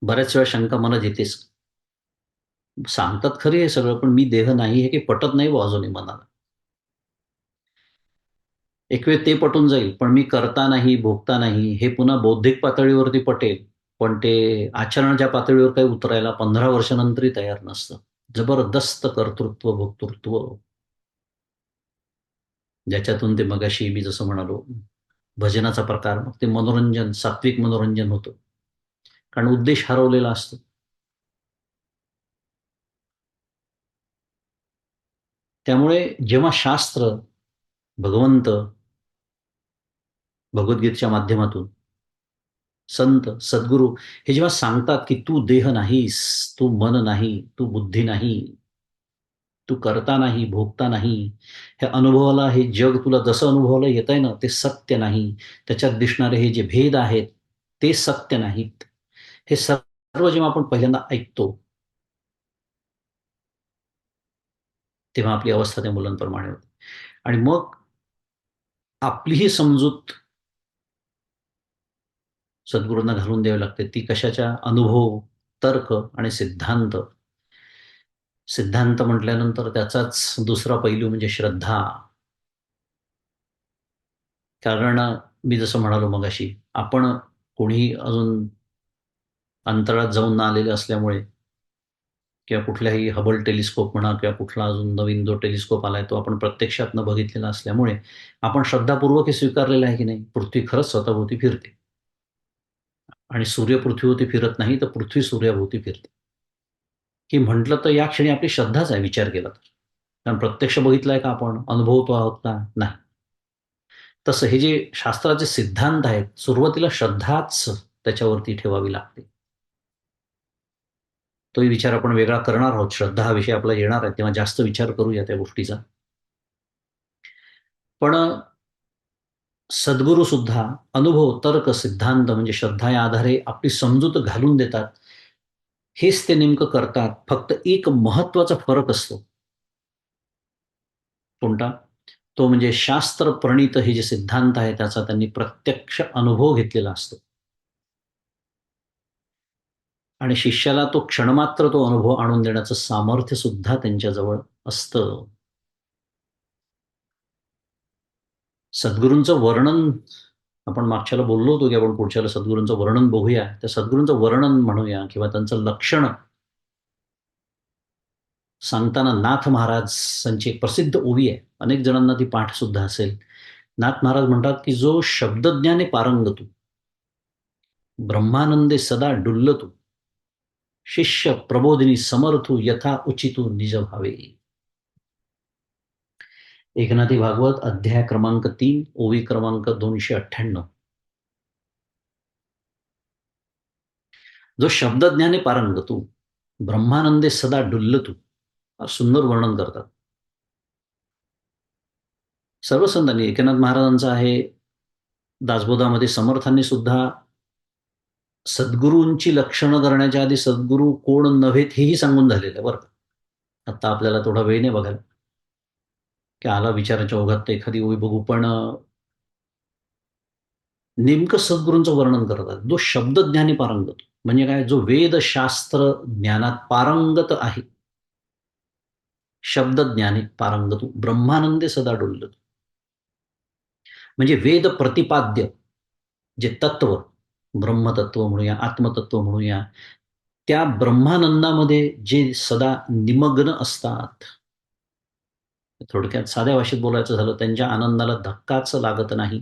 बऱ्याच वेळा शंका मनात येतेच. सांगतात खरी हे सगळं, पण मी देह नाही हे काही पटत नाही बुवा अजूनही मनाला. एक वेळ ते पटून जाईल, पण मी करता नाही, भोगता नाही हे पुन्हा बौद्धिक पातळीवरती पटेल. पण ते आचरणाच्या पातळीवर काही उतरायला 15 वर्षानंतरही तयार नसतं. जबरदस्त कर्तृत्व, भोक्तृत्व, ज्याच्यातून ते मगाशी मी जसं म्हणालो, भजनाचा प्रकार, मग ते मनोरंजन, सात्विक मनोरंजन होतं. कारण उद्देश हरवलेला असतो. त्यामुळे जेव्हा शास्त्र, भगवंत, भगवद्गीतेच्या माध्यमातून संत, सद्गुरू हे जेव्हा सांगतात, की तू देह नाहीस, तू मन नाही, तू बुद्धी नाही, तू करता नाही, भोगता नाही, ह्या अनुभवाला, हे जग तुला जसं अनुभवाला येतंय ना, ते सत्य नाही. त्याच्यात दिसणारे हे जे भेद आहेत, ते सत्य नाहीत. हे सर्व जेव्हा आपण पहिल्यांदा ऐकतो, तेव्हा आपली अवस्था त्या मुलांप्रमाणे होते. आणि मग आपली ही समजूत सद्गुरूंना घालून द्यावी लागते. ती कशाच्या? अनुभव, तर्क आणि सिद्धांत. सिद्धांत म्हटल्यानंतर त्याचाच दुसरा पैलू म्हणजे श्रद्धा. कारण मी जसं म्हणालो मगाशी, आपण कोणीही अजून अंतराळात जाऊन न आलेले असल्यामुळे, किंवा कुठल्याही हबल टेलिस्कोप म्हणा, किंवा कुठला अजून नवीन जो टेलिस्कोप आलाय तो आपण प्रत्यक्षात न बघितलेला असल्यामुळे आपण श्रद्धापूर्वक हे स्वीकारलेलं आहे की नाही, पृथ्वी खरंच स्वतःभोवती फिरते. आणि सूर्य पृथ्वीभोवती फिरत नाही, तर पृथ्वी सूर्याभोवती फिरते. की म्हटलं तर या क्षणी आपली श्रद्धाच आहे, विचार केला तर. कारण प्रत्यक्ष बघितलंय का आपण? अनुभवतो आहोत का? नाही. तसं हे जे शास्त्राचे सिद्धांत आहेत, सुरुवातीला श्रद्धाच त्याच्यावरती ठेवावी लागते. तोही विचार आपण वेगळा करणार आहोत. श्रद्धा हा विषय आपला येणार आहे, तेव्हा जास्त विचार करूया त्या गोष्टीचा. पण सद्गुरू सुद्धा अनुभव, तर्क, सिद्धांत म्हणजे श्रद्धा या आधारे आपली समजूत घालून देतात. हेच ते नेमकं करतात. फक्त एक महत्वाचा फरक असतो. कोणता? तो म्हणजे शास्त्र प्रणीत हे जे सिद्धांत आहे त्याचा त्यांनी प्रत्यक्ष अनुभव घेतलेला असतो. आणि शिष्याला तो क्षणमात्र तो अनुभव आणून देण्याचं सामर्थ्य सुद्धा त्यांच्याजवळ असतं. सद्गुरूंचं वर्णन आपण मागच्याला बोललो होतो, की आपण पुढच्याला सद्गुरूंचं वर्णन बघूया. त्या सद्गुरूंचं वर्णन म्हणूया किंवा त्यांचं लक्षण सांगताना नाथ महाराजांची एक प्रसिद्ध ओवी आहे. अनेक जणांना ती पाठ सुद्धा असेल. नाथ महाराज म्हणतात, की जो शब्दज्ञाने पारंगतू, ब्रह्मानंदे सदा डुल्लतू, शिष्य प्रबोधिनी समर्थू यथा उचितू निज भावे. एकनाथी भागवत अध्याय क्रमांक 3, ओवी क्रमांक 298. जो शब्दज्ञाने पारंगतू, ब्रह्मानंदे सदा डुल्लतू, सुंदर वर्णन करतात सर्व संतांनी. एकनाथ महाराजांचं आहे. दासबोधामध्ये समर्थांनी सुद्धा सद्गुरूंची लक्षणं करण्याच्या आधी सद्गुरू कोण नव्हेत हेही सांगून झालेलं आहे बरं का. आता आपल्याला थोडा वेळ नाही बघायला, की आला विचाराच्या ओघात तर एखादी ओवी बघू, पण नेमकं सद्गुरूंचं वर्णन करतात. जो शब्दज्ञानी पारंगत म्हणजे काय? जो वेदशास्त्र ज्ञानात पारंगत आहे. शब्दज्ञानी पारंगतू ब्रह्मानंदे सदा डुल्लतू, म्हणजे वेद प्रतिपाद्य जे तत्व, ब्रह्मतत्व म्हणूया, आत्मतत्व म्हणूया, त्या ब्रह्मानंदामध्ये जे सदा निमग्न असतात. थोडक्यात साध्या भाषेत बोलायचं झालं, त्यांच्या आनंदाला धक्काच लागत नाही.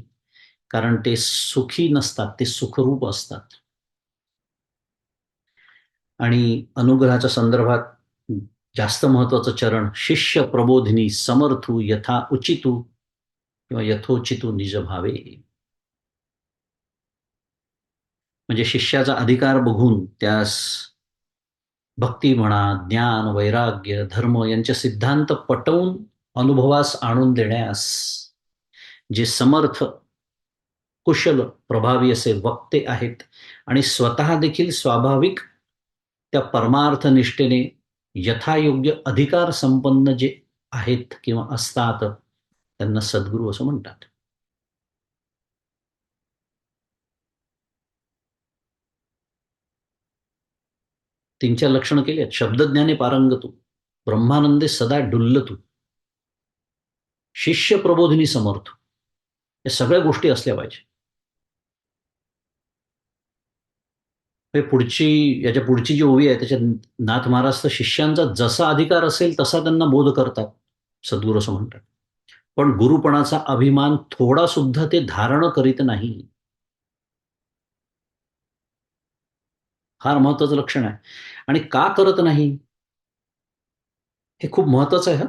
कारण ते सुखी नसतात, ते सुखरूप असतात. आणि अनुग्रहाच्या संदर्भात जास्त महत्वाचं चरण, शिष्य प्रबोधिनी समर्थू यथा उचितू किंवा यथोचितू निज भावे. म्हणजे शिष्याचा अधिकार बघून त्यास भक्ती म्हणा, ज्ञान, वैराग्य, धर्म यांचे सिद्धांत पटवून अनुभवास आणून देण्यास जे समर्थ, कुशल, प्रभावी असे वक्ते आहेत आणि स्वतः देखील स्वाभाविक त्या परमार्थ निष्ठेने यथायोग्य अधिकार संपन्न जे आहेत किंवा असतात, त्यांना सद्गुरू असं म्हणतात. तीन चार लक्षणं केली आहेत. शब्दज्ञाने पारंगतू, ब्रह्मानंदे सदा डुल्लतू, शिष्य प्रबोधिनी समर्थ, या सगळ्या गोष्टी असल्या पाहिजे. पुढची याच्या पुढची जी ओवी आहे त्याच्यात नाथ महाराज तर शिष्यांचा जसा अधिकार असेल तसा त्यांना बोध करतात, सद्गुरू असं म्हणतात. पण गुरुपणाचा अभिमान थोडा सुद्धा ते धारण करीत नाही. फार महत्वाचं लक्षण आहे. आणि का करत नाही हे खूप महत्वाचं आहे.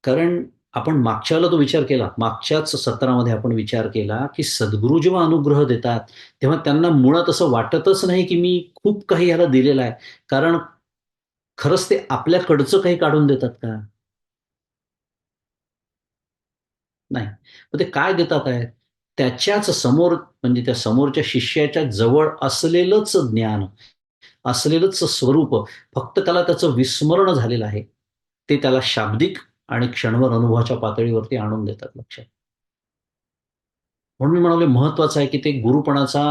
कारण आपण मागच्या वेळेला तो विचार केला, मागच्याच सत्रामध्ये आपण विचार केला की सद्गुरू जेव्हा अनुग्रह देतात तेव्हा त्यांना मुळात असं वाटतच नाही की मी खूप काही ह्याला दिलेलं आहे. कारण खरंच ते आपल्याकडचं काही काढून देतात का? नाही. मग ते काय देतात आहे? त्याच्याच समोर, म्हणजे त्या समोरच्या शिष्याच्या जवळ असलेलंच ज्ञान, असलेलंच स्वरूप, फक्त त्याला त्याचं विस्मरण झालेलं आहे. ते त्याला शाब्दिक आणि क्षणभर अनुभवाच्या पातळीवरती आणून देतात लक्षात. म्हणून मी म्हणालो महत्वाचं आहे की ते गुरुपणाचा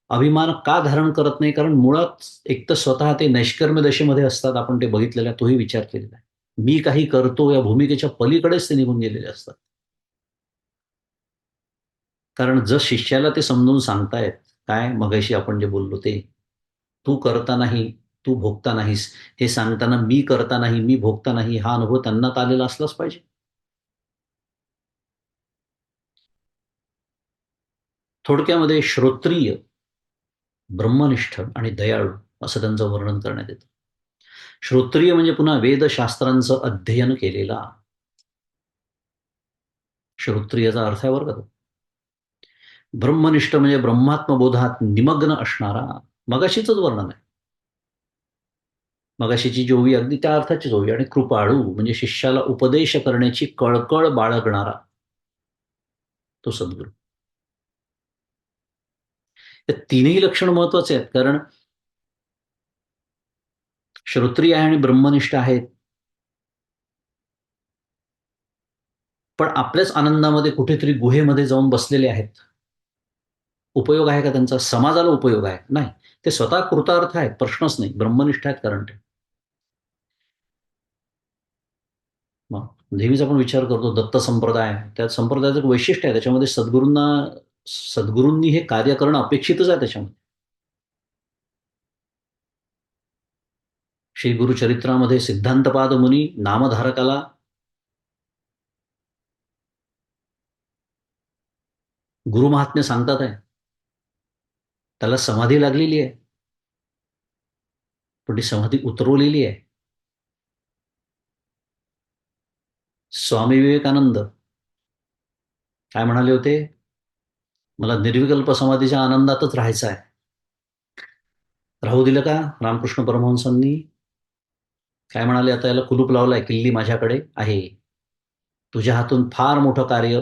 अभिमान का धारण करत नाही? कारण मुळात एक तर स्वतः ते नैष्कर्म्य दशेमध्ये असतात. आपण ते बघितलेलं आहे, तोही विचार केलेला आहे. मी काही करतो या भूमिकेच्या पलीकडेच ते निघून गेलेले असतात. कारण जर शिष्याला ते समजून सांगतायत, काय मगाशी आपण जे बोललो ते, तू करता नाही, तू भोगता नाहीस, हे सांगताना मी करता नाही, मी भोगता नाही, हा अनुभव त्यांना आलेला असलाच पाहिजे. थोडक्यामध्ये श्रोत्रिय, ब्रह्मनिष्ठ आणि दयाळू असं त्यांचं वर्णन करण्यात येतं. श्रोत्रिय म्हणजे पुन्हा वेदशास्त्रांचं अध्ययन केलेला. श्रोत्रियचा अर्थ आहे बरं का तो. ब्रह्मनिष्ठ म्हणजे ब्रह्मात्मबोधात निमग्न असणारा. मगाशीच वर्णन आहे. मगाशीची जी ओवी अगदी त्या अर्थाचीच ओवी. आणि कृपाळू म्हणजे शिष्याला उपदेश करण्याची कळकळ बाळगणारा तो सद्गुरू. या तीनही लक्षण महत्वाचे आहेत. कारण श्रोत्रिय आहे आणि ब्रह्मनिष्ठ आहेत, पण आपल्याच आनंदामध्ये कुठेतरी गुहेमध्ये जाऊन बसलेले आहेत. उपयोग आहे का त्यांचा? समाजाला उपयोग आहे? नाही. ते स्वतः कृतार्थ आहेत, प्रश्नच नाही. ब्रह्मनिष्ठ आहेत कारण ते. मग नेहमीच आपण विचार करतो दत्त संप्रदाय, त्या संप्रदायाचं एक वैशिष्ट्य आहे, त्याच्यामध्ये सद्गुरूंनी हे कार्य करणं अपेक्षितच आहे त्याच्यामध्ये. श्री गुरुचरित्रामध्ये सिद्धांतपाद मुनी नामधारकाला गुरुमहात्म्य सांगतात आहे. त्याला समाधी लागलेली आहे, पण ती समाधी उतरवलेली आहे. स्वामी विवेकानंद काय म्हणाले होते? मला निर्विकल्प समाधीच्या आनंदातच राहायचं आहे. राहू दिलं का? रामकृष्ण परमहंसांनी काय म्हणाले? आता याला कुलूप लावलाय, किल्ली माझ्याकडे आहे, तुझ्या हातून फार मोठं कार्य.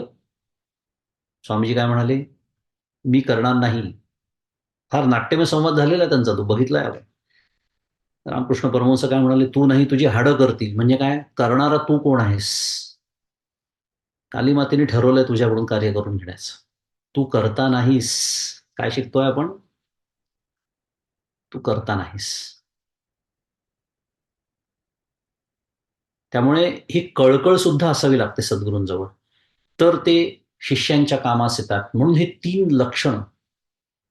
स्वामीजी काय म्हणाले? मी करणार नाही. फार नाट्यमय संवाद झालेला आहे त्यांचा, तो बघितलाय आपण. रामकृष्ण परमहंस काय म्हणाले? तू नाही, तुझी हाडं करतील. म्हणजे काय? करणारा तू कोण आहेस? काली मातेने ठरवलंय तुझ्याकडून कार्य करून घेण्याचं. तू करता नाहीस. काय शिकतोय आपण? तू करता नाहीस. त्यामुळे ही कळकळ सुद्धा असावी लागते सद्गुरूंजवळ, तर ते शिष्यांच्या कामास येतात. म्हणून हे तीन लक्षण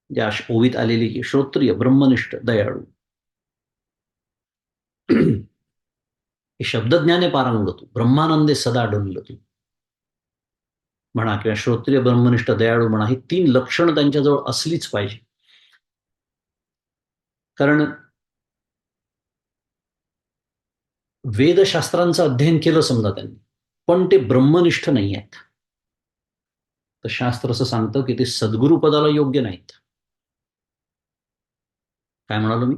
ज्या ओवीत आलेली की श्रोत्रिय, ब्रह्मनिष्ठ, दयाळू, हे शब्दज्ञाने पारंगतू, ब्रह्मानंदे सदा डुल्लतू म्हणा, किंवा श्रोत्रिय, ब्रह्मनिष्ठ, दयाळू म्हणा, ही तीन लक्षणं त्यांच्याजवळ असलीच पाहिजे. कारण वेदशास्त्रांचं अध्ययन केलं समजा त्यांनी, पण ते ब्रह्मनिष्ठ नाही आहेत, तर शास्त्र असं सांगतं की ते सद्गुरुपदाला योग्य नाहीत. काय म्हणालो मी?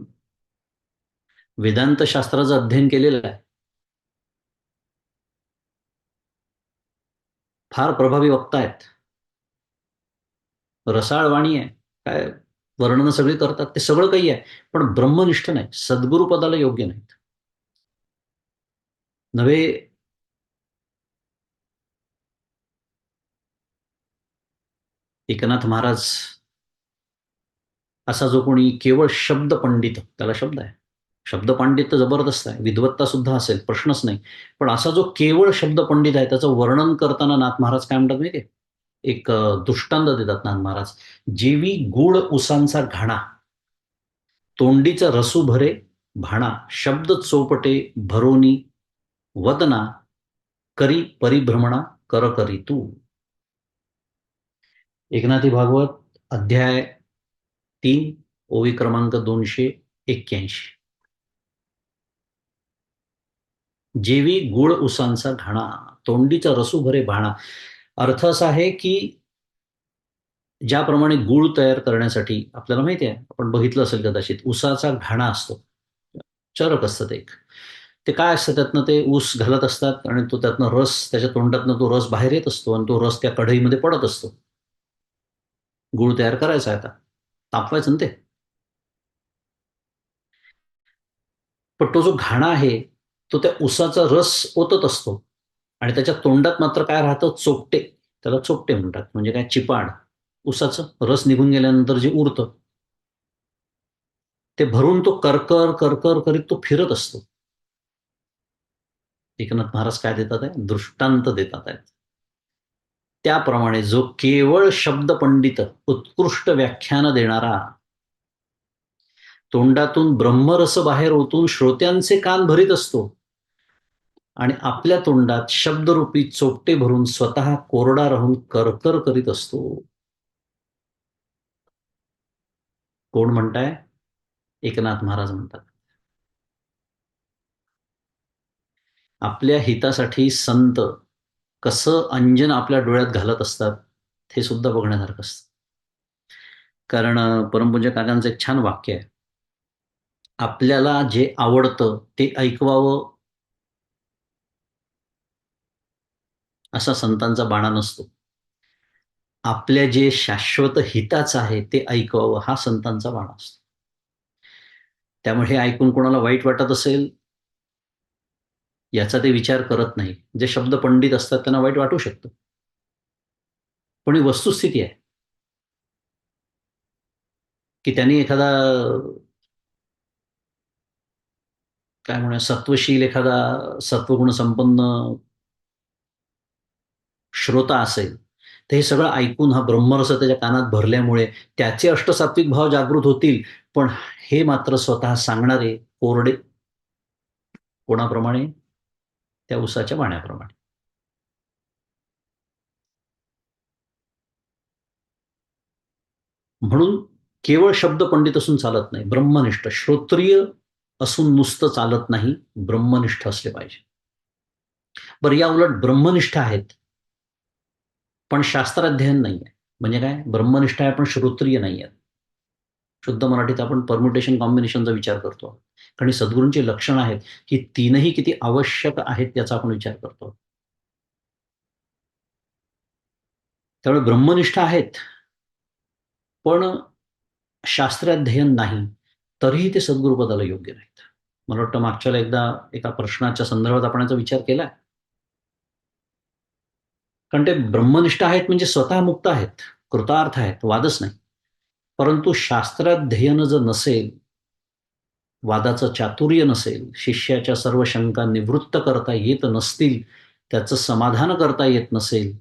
वेदांत शास्त्राचं अध्ययन केलेलं आहे. फार प्रभावी वक्ता आहेत. रसाळ वाणी आहे. काय वर्णनं सगळी करतात, ते सगळं काही आहे. पण ब्रह्मनिष्ठ नाही, सद्गुरुपदाला योग्य नाहीत. नव्हे एकनाथ महाराज असा जो कोणी केवळ शब्द पंडित, त्याला शब्द आहे, शब्द पांडित्य जबरदस्त आहे, विद्वत्ता सुद्धा असेल, प्रश्नच नाही. पण असा जो केवळ शब्द पंडित आहे, त्याचं वर्णन करताना नाथ महाराज काय म्हणतात माहितीये? एक दृष्टांत देतात नाथ महाराज. जेवी गुळ उसांचा घाणा, तोंडीचा रसू भरे भाणा, शब्द चोपटे भरोनी वदना, करी परिभ्रमणा कर करी तू. एकनाथी भागवत अध्याय 3, ओवी क्रमांक 281. जेवी गुळ उसांचा घाणा, तोंडीचा रसू भरे भाणा. अर्थ असा आहे की ज्याप्रमाणे गूळ तयार करण्यासाठी आपल्याला माहिती आहे, आपण बघितलं असेल कदाचित, उसाचा घाणा असतो, चरक असतं ते एक. ते काय असतं, त्यातनं ते ऊस घालत असतात आणि तो त्यातनं रस, त्याच्या तोंडातनं तो रस बाहेर येत असतो आणि तो रस त्या कढईमध्ये पडत असतो. गूळ तयार करायचा आहे, आता तापवायचं ना ते. पण तो जो घाणा आहे, तो त्या उसाचा रस ओतत असतो आणि त्याच्या तोंडात मात्र काय राहतं? चोपटे. त्याला चोपटे म्हणतात. म्हणजे काय? चिपाड. उसाचं रस निघून गेल्यानंतर जे उरतं ते भरून तो करकर करकर करीत तो फिरत असतो. एकनाथ महाराज काय देतात आहे? दृष्टांत देतात आहेत. त्याप्रमाणे जो केवळ शब्द पंडित, उत्कृष्ट व्याख्यान देणारा, तोंडातून ब्रह्मरस बाहेर ओतून श्रोत्यांचे कान भरीत असतो आणि आपल्या तोंडात शब्दरूपी चोपटे भरून स्वतः कोरडा राहून करकर करीत असतो. कोण म्हणताय? एकनाथ महाराज म्हणतात. आपल्या हितासाठी संत कसं अंजन आपल्या डोळ्यात घालत असतात, हे सुद्धा बघण्यासारखं असतं. कारण परमपूज्य काकांचं एक छान वाक्य आहे, आपल्याला जे आवडतं ते ऐकवावं असा संतांचा बाणा नसतो. आपल्या जे शाश्वत हिताचं आहे ते ऐकवावं हा संतांचा बाणा असतो. त्यामुळे हे ऐकून कोणाला वाईट वाटत असेल, याचा ते विचार करत नाही. जे शब्द पंडित असतात त्यांना वाईट वाटू शकतं, पण ही वस्तुस्थिती आहे की त्यांनी एखादा काय म्हणूया सत्वशील, एखादा सत्वगुण संपन्न श्रोता असेल, तर हे सगळं ऐकून हा ब्रह्मरस त्याच्या कानात भरल्यामुळे त्याचे अष्टसात्विक भाव जागृत होतील. पण हे मात्र स्वतः सांगणारे कोरडे, कोणाप्रमाणे? त्या उसाच्या पाण्याप्रमाणे. म्हणून केवळ शब्द पंडित असून चालत नाही, ब्रह्मनिष्ठ श्रोत्रिय असून नुसतं चालत नाही, ब्रह्मनिष्ठ असले पाहिजे. बरं, या उलट ब्रह्मनिष्ठ आहेत पण शास्त्राध्ययन नाही आहे. म्हणजे काय? ब्रह्मनिष्ठ आहे पण श्रोत्रिय नाही आहेत. शुद्ध मराठीत आपण परम्युटेशन कॉम्बिनेशनचा विचार करतो. कारण सद्गुरूंची लक्षणं आहेत की तीनही किती आवश्यक आहेत याचा आपण विचार करतो. त्यामुळे ब्रह्मनिष्ठ आहेत पण शास्त्राध्ययन नाही, तरीही ते सद्गुरुपदाला योग्य नाहीत. मला वाटतं मागच्याला एकदा एका प्रश्नाच्या संदर्भात आपण याचा विचार केला. कारण ते ब्रह्मनिष्ठ आहेत म्हणजे स्वतः मुक्त आहेत, कृतार्थ आहेत, वादच नाही. परंतु शास्त्राध्ययन जर नसेल, वादाचं चातुर्य नसेल, शिष्याच्या सर्व शंका निवृत्त करता येत नसतील, त्याचं समाधान करता येत नसेल,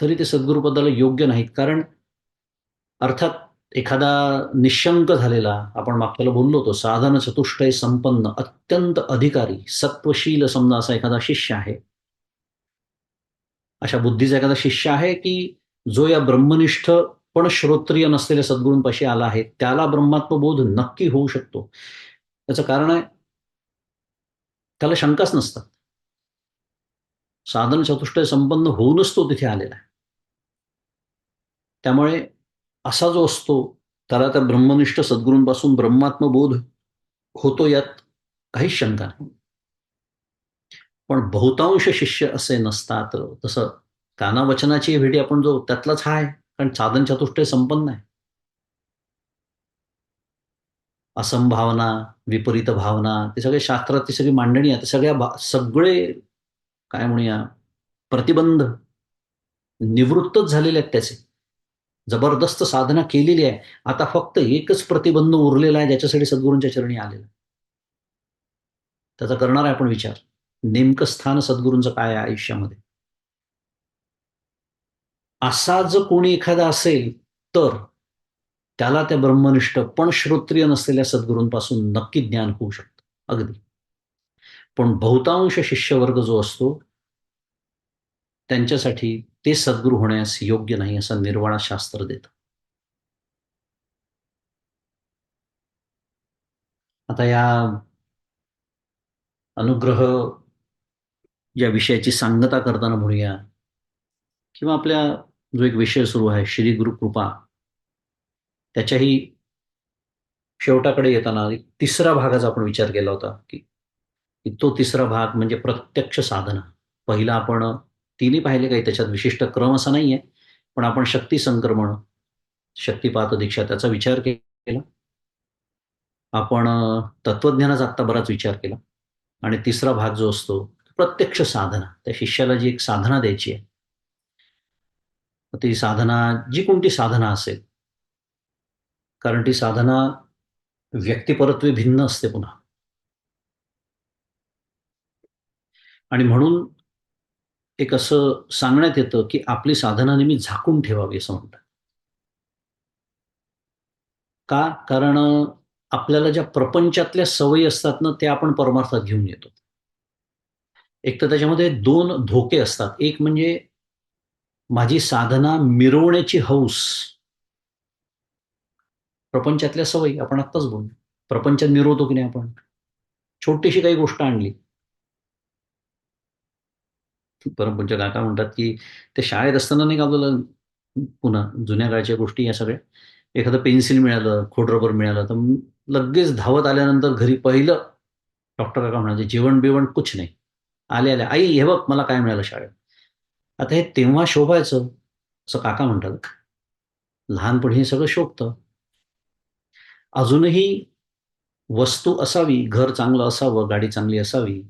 तरी ते सद्गुरुपदाला योग्य नाहीत. कारण अर्थात एखादा निशंक झालेला, आपण मागच्याला बोललो होतो, साधन चतुष्टय संपन्न अत्यंत अधिकारी सत्वशील समजा असा एखादा शिष्य आहे, अशा बुद्धीचा एखादा शिष्य आहे की जो या ब्रह्मनिष्ठ पण श्रोत्रिय नसलेल्या सद्गुरूंपाशी आला आहे, त्याला ब्रह्मात्मबोध नक्की होऊ शकतो. त्याचं कारण आहे, त्याला शंकाच नसतात. साधन चतुष्टय संपन्न होऊनच तो तिथे आलेला आहे. त्यामुळे असा जो असतो त्याला त्या ब्रह्मनिष्ठ सद्गुरूंपासून ब्रह्मात्मबोध होतो, यात काहीच शंका नाही. पण बहुतांश शिष्य असे नसतात. तसं कानावचनाची भेटी आपण जो त्यातलाच हा आहे, कारण साधन चतुष्टय संपन्न आहे. असंभावना, विपरीत भावना, ते सगळे शास्त्रात ती सगळी मांडणी आहे. सगळे काय म्हणूया प्रतिबंध निवृत्तच झालेले आहेत त्याचे. जबरदस्त साधना केलेली आहे. आता फक्त एकच प्रतिबंध उरलेला आहे, ज्याच्यासाठी सद्गुरूंच्या चरणी आलेला. त्याचा करणार आहे आपण विचार. नेमकं स्थान सद्गुरूंचं काय आहे आयुष्यामध्ये. असा जर कोणी एखादा असेल तर त्याला त्या ब्रह्मनिष्ठ पण श्रोत्रिय नसलेल्या सद्गुरूंपासून नक्की ज्ञान होऊ शकतं अगदी. पण बहुतांश शिष्यवर्ग जो असतो त्यांच्यासाठी ते सद्गुरू होण्यास योग्य नाही, असं निर्वाणा शास्त्र देतं. आता या अनुग्रह या विषयाची सांगता करताना म्हणूया, किंवा आपल्या जो एक विषय सुरू आहे श्री गुरु कृपा, त्याच्याही शेवटाकडे येताना एक तिसरा भागाचा आपण विचार केला होता, की की तो तिसरा भाग म्हणजे प्रत्यक्ष साधना. पहिला आपण तिन्ही पाहिले, काही त्याच्यात विशिष्ट क्रम असा नाहीये, पण आपण शक्ती संक्रमण, शक्तिपात दीक्षा त्याचा विचार केला. आपण तत्वज्ञानाचा आत्ता बराच विचार केला. आणि तिसरा भाग जो असतो प्रत्यक्ष साधना, त्या शिष्याला जी एक साधना द्यायची आहे, ती साधना जी कोणती साधना असेल, कारण ती साधना व्यक्तिपरत्वे भिन्न असते पुन्हा. आणि म्हणून एक असं सांगण्यात येतं, की आपली साधना नेहमी झाकून ठेवावी असं म्हणतात. का? कारण आपल्याला ज्या प्रपंचातल्या सवयी असतात ना, त्या आपण परमार्थात घेऊन येतो. एक तर त्याच्यामध्ये दोन धोके असतात. एक म्हणजे माझी साधना मिरवण्याची हौस. प्रपंचातल्या सवयी आपण आत्ताच बोललो. प्रपंचात मिरवतो की नाही आपण? छोटीशी काही गोष्ट आणली. परमपूज्य काका म्हणतात, की ते शाळेत असताना नाही का आपल्याला पुन्हा जुन्या काळच्या गोष्टी या सगळ्या, एखादं पेन्सिल मिळालं, खोडरबर मिळालं, तर लगेच धावत आल्यानंतर घरी पहिलं डॉक्टर काका म्हणायचे, "जेवण-बिवण कुछ नाही." आल्या-आल्या, "आई हे बघ मला काय मिळालं शाळेत." आता हे तेव्हा शोभायचं, असं काका म्हणतात. लहानपणी हे सगळं शोभतं. अजूनही वस्तू असावी, घर चांगलं असावं, गाडी चांगली असावी,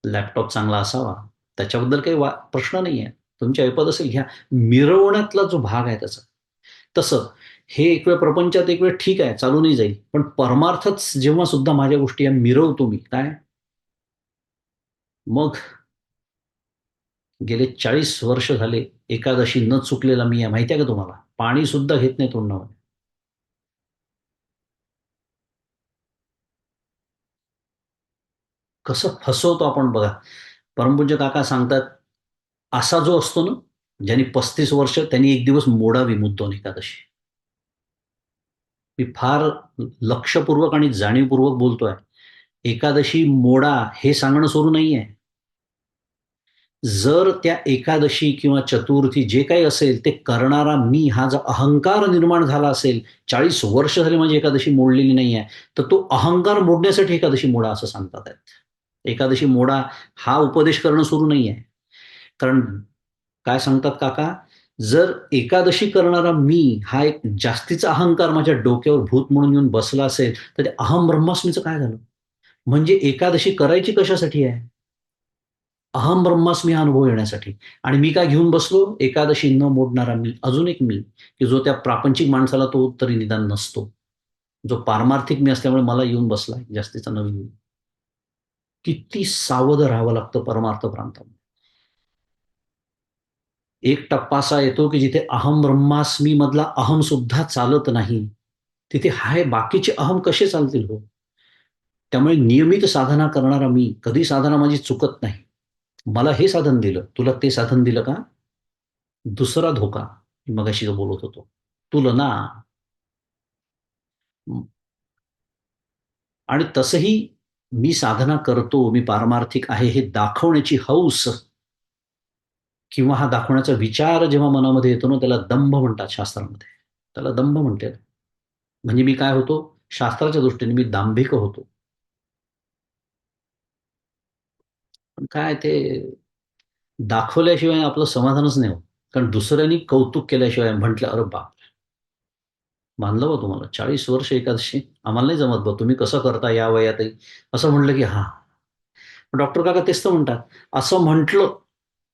लॅपटॉप चांगला असावा, त्याच्याबद्दल काही प्रश्न नाहीये. तुमची ऐपत असेल घ्या. मिरवण्यातला जो भाग आहे त्याचा. तसं हे एक वेळ प्रपंचात एक वेळ ठीक आहे, चालूनही जाईल. पण परमार्थच जेव्हा सुद्धा माझ्या गोष्टी या मिरवतो मी, काय? मग गेले 40 वर्ष झाले एकादशी न चुकलेला मी आहे. माहिती आहे का तुम्हाला? पाणी सुद्धा घेत नाही तोंडामध्ये. कसं फसवतो आपण बघा. परमपूज्य काका सांगतात, असा जो असतो ना, ज्यांनी 35 वर्ष त्यांनी एक दिवस मोडावी मुद्दाम एकादशी. मी फार लक्षपूर्वक आणि जाणीवपूर्वक बोलतोय. एकादशी मोडा हे सांगणं सुरू नाहीये. जर त्या एकादशी किंवा चतुर्थी जे काही असेल ते करणारा मी, हा जो अहंकार निर्माण झाला असेल, 40 वर्ष झाली माझी एकादशी मोडलेली नाहीये, तर तो अहंकार मोडण्यासाठी एकादशी मोडा असं सांगतात आहेत. एकादशी मोडा हा उपदेश करणं सुरू नाहीये. कारण काय सांगतात काका, जर एकादशी करणारा मी हा एक जास्तीचा अहंकार माझ्या डोक्यावर भूत म्हणून येऊन बसला असेल, तर ते अहम ब्रह्मास्मीचं काय झालं? म्हणजे एकादशी करायची कशासाठी आहे? अहम ब्रह्मास्मी हा अनुभव येण्यासाठी. आणि मी काय घेऊन बसलो? एकादशी न मोडणारा मी, अजून एक मी, की जो त्या प्रापंचिक माणसाला तो तरी निदान नसतो. जो पारमार्थिक मी असल्यामुळे मला येऊन बसलाय जास्तीचा नवीन. किती सावध राहावं लागतं परमार्थ प्रांतात. एक टप्पा असा येतो, की जिथे अहम ब्रह्मास्मी मधला अहम सुद्धा चालत नाही. तिथे हाय बाकीचे अहम कसे चालतील हो? त्यामुळे नियमित साधना करणारा मी, कधी साधना माझी चुकत नाही. मला हे साधन दिलं, तुला ते साधन दिलं का? दुसरा धोका, मी मगाशी जो बोलत होतो. तुलना. आणि तसंही मी साधना करतो, मी पारमार्थिक आहे हे दाखवण्याची हौस किंवा हा दाखवण्याचा विचार जेव्हा मनामध्ये येतो ना, त्याला दंभ म्हणतात शास्त्रामध्ये. त्याला दंभ म्हणतात. म्हणजे मी काय होतो, शास्त्राच्या दृष्टीने मी दांभिक होतो. पण काय ते दाखवल्याशिवाय आपलं समाधानच नाही होत. कारण दुसऱ्यांनी कौतुक केल्याशिवाय म्हटलं, "अरे बाप! मानलं बा तुम्हाला 40 वर्ष एकादशी. आम्हाला नाही जमत बा. तुम्ही कसं करता या वयातही?" असं म्हटलं की हां. डॉक्टर काका तेच तर म्हणतात. असं म्हटलं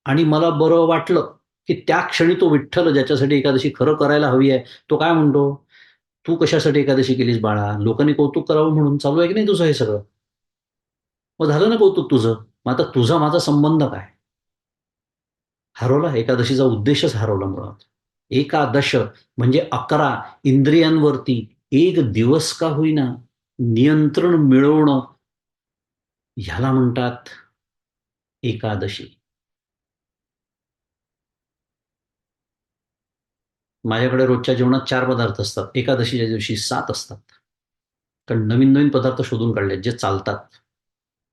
आणि मला बरं वाटलं, की त्या क्षणी तो विठ्ठल ज्याच्यासाठी एकादशी खरं करायला हवी आहे, तो काय म्हणतो, "तू कशासाठी एकादशी केलीस बाळा? लोकांनी कौतुक करावं म्हणून चालू आहे की नाही तुझं हे सगळं? मग झालं ना कौतुक तुझं. मग आता तुझा माझा संबंध काय?" हरवला. एकादशीचा उद्देशच हरवला मुळात. एकादश म्हणजे 11 इंद्रियांवरती एक दिवस का होईना नियंत्रण मिळवणं, ह्याला म्हणतात एकादशी. माझ्याकडे रोजच्या जेवणात 4 पदार्थ असतात. एकादशीच्या दिवशी 7 असतात. कारण नवीन-नवीन पदार्थ शोधून काढलेत जे चालतात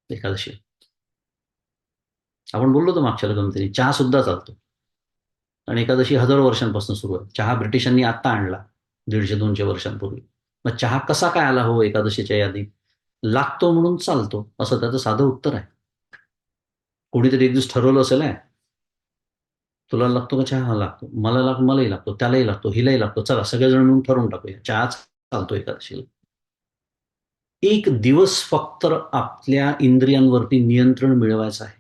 एकादशीला. आपण बोललो होतो मागच्या गमतीने चहा सुद्धा चालतो. आणि एकादशी हजारो वर्षांपासून सुरू आहे. चहा ब्रिटिशांनी आत्ता आणला 150-200 वर्षांपूर्वी. मग चहा कसा काय आला हो एकादशीच्या यादीत? लागतो म्हणून चालतो, असं त्याचं साधं उत्तर आहे. कोणीतरी एक दिवस ठरवलं असेल तुला लागतो का चहा? हा लागतो. मलाही लागतो, त्यालाही लागतो, हिलाही लागतो. चला सगळेजण मिळून ठरवून टाकूया. चहा चालतो एकादशीला. एक दिवस फक्त आपल्या इंद्रियांवरती नियंत्रण मिळवायचं आहे.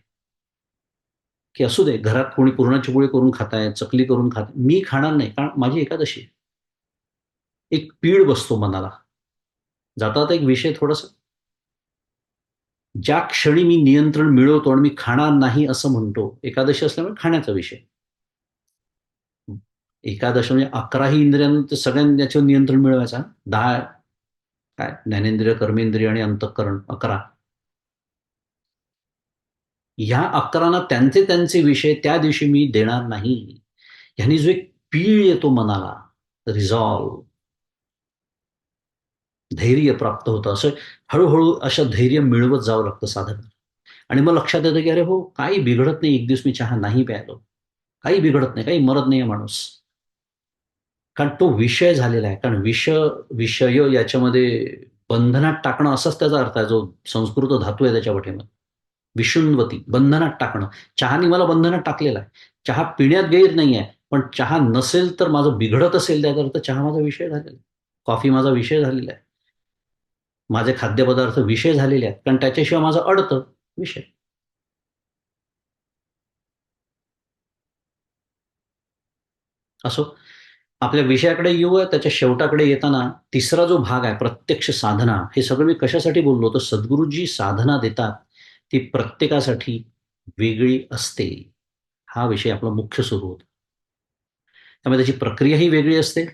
की असू दे, घरात कोणी पुरणाची पोळी करून खाताय, चकली करून मी खाणार नाही, कारण माझी एकादशी आहे. एक पीळ बसतो मनाला. जाता एक विषय थोडासा ज्या क्षणी मी नियंत्रण मिळवतो आणि मी खाणार नाही असं म्हणतो, एकादशी असल्यामुळे खाण्याचा विषय. एकादशी म्हणजे 11ही इंद्रियांना सगळ्यांनी याच्यावर नियंत्रण मिळवायचं. 10 काय ज्ञानेंद्रिय, कर्मेंद्रिय आणि अंतःकरण 11. ह्या 11ना त्यांचे त्यांचे विषय त्या दिवशी मी देणार नाही. ह्यानी जो एक पीळ येतो मनाला, रिझॉल्व, धैर्य प्राप्त होतं. असं हळू असं धैर्य मिळवत जावं लागतं साधक. आणि मग लक्षात येतं की अरे हो, काही बिघडत नाही एक दिवस मी चहा नाही प्यायलो. काही बिघडत नाही, काही मरत नाही माणूस. कारण तो विषय झालेला आहे. कारण विषय याच्यामध्ये बंधनात टाकणं असाच त्याचा अर्थ आहे, जो संस्कृत धातू आहे त्याच्या पाठीमागे. विशुन्वती, बंधनात टाकणं. चहाने मला बंधनात टाकलेला आहे. चहा पिण्यात गैर नाही आहे. पण चहा नसेल तर माझं बिघडत असेल त्याचा अर्थ चहा माझा विषय झालेला आहे. कॉफी माझा विषय झालेला आहे. माझे खाद्यपदार्थ विषय झालेले आहेत. कारण त्याच्याशिवाय माझं अडतं विषय. असो. आपल्या विषयाकडे येऊया, त्याच्या शेवटाकडे येताना तिसरा जो भाग आहे प्रत्यक्ष साधना, हे सगळं मी कशासाठी बोललो तर सद्गुरुजी साधना देतात, ती प्रत्येकासाठी वेगळी असते. हा विषय आपला मुख्य सुरू होतो. त्यामुळे त्याची प्रक्रियाही वेगळी असते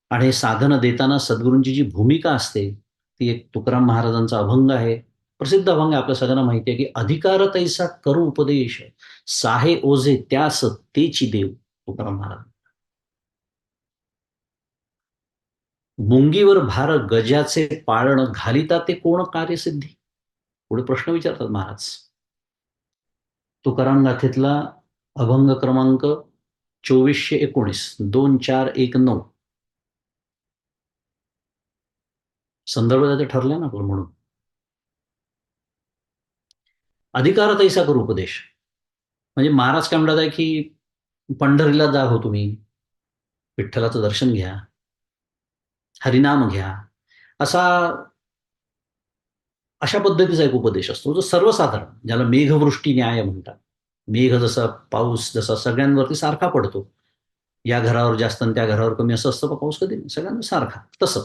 आणि हे साधनं देताना सद्गुरूंची जी भूमिका असते, ती एक तुकाराम महाराजांचा अभंग आहे. प्रसिद्ध अभंग आहे, आपल्या सगळ्यांना माहिती आहे, की "अधिकार तैसा करू उपदेश, साहे ओझे त्यास तेची देव." तुकाराम महाराज. मुंगीवर भार गजाचे पाळण घालिता ते कोण कार्यसिद्धी? पुढे प्रश्न विचारतात महाराज. तुकाराम गाथेतला अभंग क्रमांक 2419, 2419. संदर्भ त्याचे ठरले ना आपलं म्हणून. अधिकार तैसा करू उपदेश. म्हणजे महाराज काय म्हणतात आहे, की पंढरीला जा हो तुम्ही, विठ्ठलाचं दर्शन घ्या, हरिनाम घ्या. असा अशा पद्धतीचा एक उपदेश असतो, जो सर्वसाधारण, ज्याला मेघवृष्टी न्याय म्हणतात. मेघ जसा, पाऊस जसा सगळ्यांवरती सारखा पडतो. या घरावर जास्त आणि त्या घरावर कमी असं असतं का पाऊस कधी? सगळ्यांना सारखा. तसं.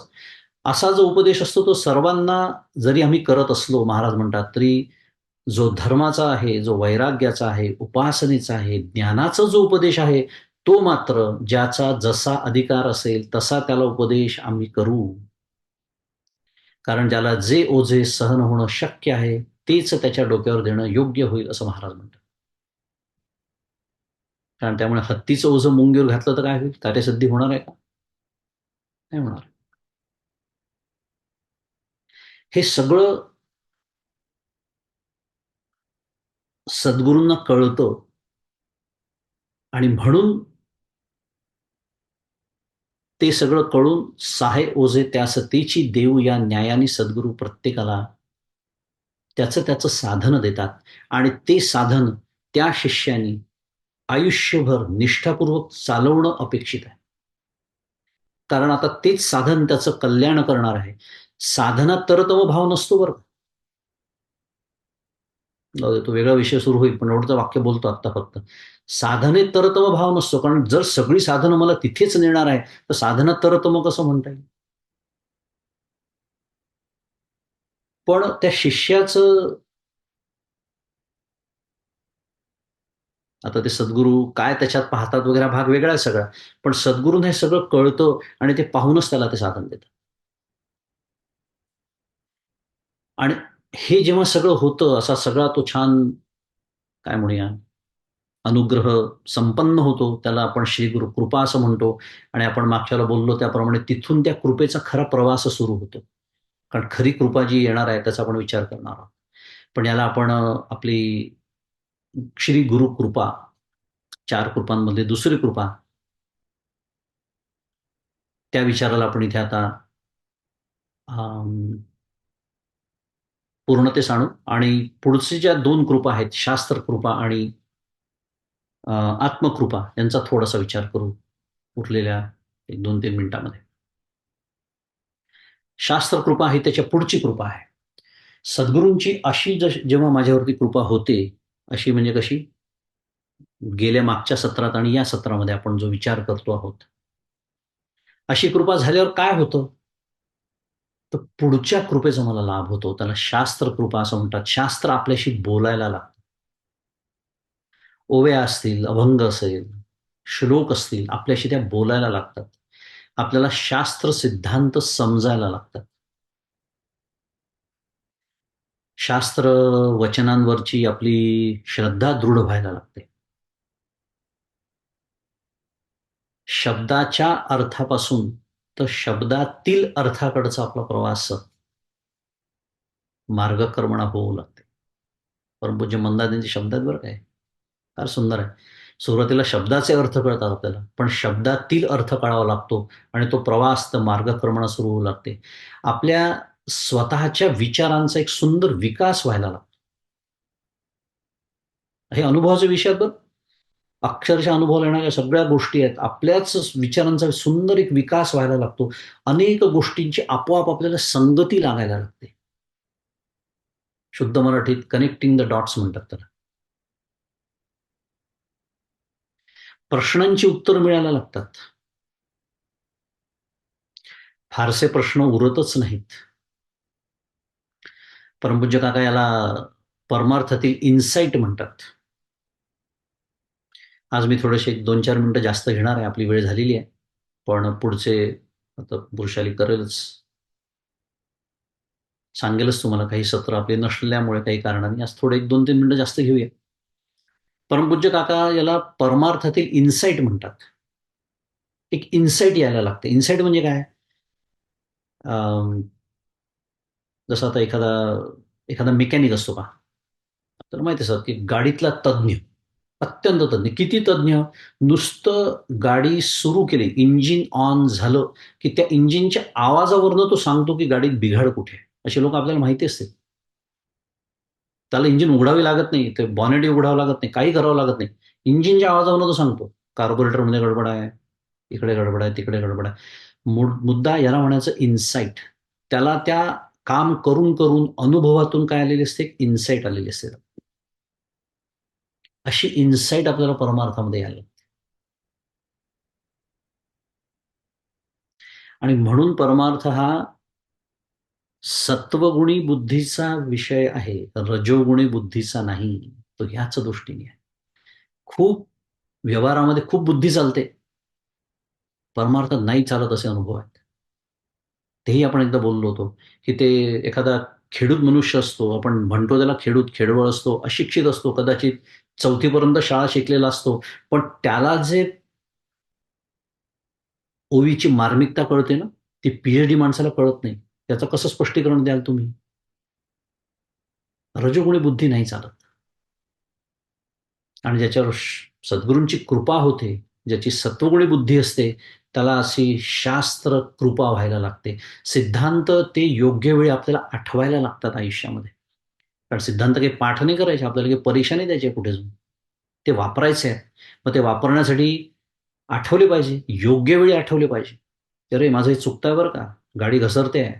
असा जो उपदेश असतो तो सर्वांना जरी आम्ही करत असलो, महाराज म्हणतात, तरी जो धर्माचा आहे, जो वैराग्याचा आहे, उपासनेचा आहे, ज्ञानाचा जो उपदेश आहे, तो मात्र ज्याचा जसा अधिकार असेल तसा त्याला उपदेश आम्ही करू. कारण ज्याला जे ओझे सहन होणं शक्य आहे, तेच त्याच्या डोक्यावर देणं योग्य होईल असं महाराज म्हणतात. कारण त्यामुळे हत्तीचं ओझं मुंगीवर घातलं तर काय होईल? कार्यसिद्धी होणार आहे का? नाही होणार. हे सगळं सद्गुरूंना कळतं आणि म्हणून ते सगळं कळून साहे ओझे त्यास तेची देऊ या न्यायाने सद्गुरू प्रत्येकाला त्याचं त्याचं साधन देतात आणि ते साधन त्या शिष्यानी आयुष्यभर निष्ठापूर्वक चालवणं अपेक्षित आहे. कारण आता तेच साधन त्याचं कल्याण करणार आहे. साधनात तरतम भाव नसतो बरं. तो वेगळा विषय सुरू होईल, पण एवढंच वाक्य बोलतो आत्ता फक्त. साधनेत तरतम भाव नसतो, कारण जर सगळी साधनं मला तिथेच नेणार आहे, तर साधनात तरतम कसं म्हणता येईल? पण त्या शिष्याचं आता ते सद्गुरू काय त्याच्यात पाहतात वगैरे भाग वेगळा आहे सगळा. पण सद्गुरूंना हे सगळं कळतं आणि ते पाहूनच त्याला ते साधन देतात. आणि हे जेव्हा सगळं होतं, असा सगळा तो छान काय म्हणूया अनुग्रह संपन्न होतो, त्याला आपण श्रीगुरु कृपा असं म्हणतो. आणि आपण मागच्याला बोललो त्याप्रमाणे तिथून त्या कृपेचा खरा प्रवास सुरू होतो. कारण खरी कृपा जी येणार आहे त्याचा आपण विचार करणार आहोत. पण याला आपण आपली श्री गुरु कृपा, 4 कृपांमध्ये दुसरी कृपा, त्या विचाराला आपण इथे आता पूर्णतेस आणू आणि पुढची ज्या 2 कृपा आहेत, शास्त्र कृपा आणि आत्मकृपा, यांचा थोडासा विचार करू उरलेल्या 1, 2, 3 मिनिटांमध्ये. शास्त्र कृपा ही त्याच्या पुढची कृपा आहे. सद्गुरूंची अशी जेव्हा माझ्यावरती कृपा होते, अशी म्हणजे कशी? गेल्या मागच्या सत्रात आणि या सत्रामध्ये आपण जो विचार करतो आहोत, अशी कृपा झाल्यावर काय होतं? तर पुढच्या कृपेचा मला लाभ होतो. त्याला शास्त्र कृपा असं म्हणतात. शास्त्र आपल्याशी बोलायला लागतं. ओव्या असतील, अभंग असेल, श्लोक असतील, आपल्याशी त्या बोलायला लागतात. आपल्याला शास्त्र सिद्धांत समजायला लागतात. शास्त्र वचनांवरची आपली श्रद्धा दृढ व्हायला लागते. शब्दाच्या अर्थापासून तर शब्दातील अर्थाकडचा आपला प्रवास मार्गक्रमणा होऊ लागते. परमपूज्य मंदादींचे शब्द आहेत बरं काय. फार सुंदर आहे. सुरुवातीला शब्दाचे अर्थ कळतात आपल्याला, पण शब्दातील अर्थ कळावा लागतो आणि तो प्रवास, तर मार्गक्रमणा सुरू होऊ लागते. आपल्या स्वतःच्या विचारांचा एक सुंदर विकास व्हायला लागतो. हे अनुभवाचे विषय आहेत बरं. अक्षरशः अनुभवाला येणाऱ्या सगळ्या गोष्टी आहेत. आपल्याच विचारांचा सुंदर एक विकास व्हायला लागतो. अनेक गोष्टींची आपोआप आपल्याला संगती लागायला लागते. शुद्ध मराठीत कनेक्टिंग द डॉट्स म्हणतात त्याला. प्रश्नांची उत्तर मिळायला लागतात. फारसे प्रश्न उरतच नाहीत. परमपूज्य काका याला परमार्थातील इन्साईट म्हणतात. आज मी थोडेसे 2-4 मिनिटं जास्त घेणार आहे. आपली वेळ झालेली आहे. पण पुढचे आता वृषाली करेलच. सांगेलच तुम्हाला, काही सत्र आपले नसल्यामुळे काही कारणाने आज थोडे 1-2-3 मिनिटं जास्त घेऊया. परमपूज्य काका याला परमार्थातील इन्साईट म्हणतात. एक इन्साईट यायला लागते. इन्साईट म्हणजे काय? जसं आता एखादा एखादा मेकॅनिक असतो का? तर माहिती आहे सर, की गाडीतला तज्ञ, अत्यंत तज्ञ. किती तज्ञ? नुसतं गाडी सुरू केली, इंजिन ऑन झालं, की त्या इंजिनच्या आवाजावरनं तो सांगतो, की गाडीत बिघाड कुठे आहे. अशी लोकं आपल्याला माहिती असते. त्याला इंजिन उघडावी लागत नाही, ते बॉनेटही उघडावं लागत नाही, काही करावं लागत नाही. इंजिनच्या आवाजावरनं तो सांगतो, कार्बोरेटरमध्ये गडबड आहे, इकडे गडबड आहे, तिकडे गडबड आहे. मुद्दा याला म्हणायचं इन्साईट. त्याला त्या काम करून, करून अनुभवातून काय आलेली असते? इन्साईट आलेली असते. अशी इन्साईट आपल्याला परमार्थामध्ये यायला लागते. आणि म्हणून परमार्थ हा सत्वगुणी बुद्धीचा विषय आहे, रजोगुणी बुद्धीचा नाही. तो ह्याच दृष्टीने आहे. खूप व्यवहारामध्ये खूप बुद्धी चालते. परमार्थात नाही चालत असे अनुभव आहेत. तेही आपण एकदा बोललो होतो, की ते एखादा खेडूत मनुष्य असतो. आपण म्हणतो त्याला खेडूत, खेडवळ असतो, अशिक्षित असतो, कदाचित 4थी पर्यंत शाळा शिकलेला असतो. पण त्याला जे ओवीची मार्मिकता कळते ना, ती पी-एच-डी माणसाला कळत नाही. त्याचं कसं स्पष्टीकरण द्याल तुम्ही? रजोगुणी बुद्धी नाही चालत. आणि ज्याच्यावर सद्गुरूंची कृपा होते, ज्याची सत्वगुणी बुद्धी असते, त्याला अशी शास्त्र कृपा व्हायला लागते. सिद्धांत ते योग्य वेळी आपल्याला आठवायला लागतात आयुष्यामध्ये. कारण सिद्धांत काही पाठ नाही करायचे, आपल्याला काही परीक्षा द्यायची आहे कुठे जाऊन. ते वापरायचे आहेत. मग ते वापरण्यासाठी आठवले पाहिजे, योग्य वेळी आठवले पाहिजे. अरे माझं हे चुकतंय बरं का, गाडी घसरते आहे.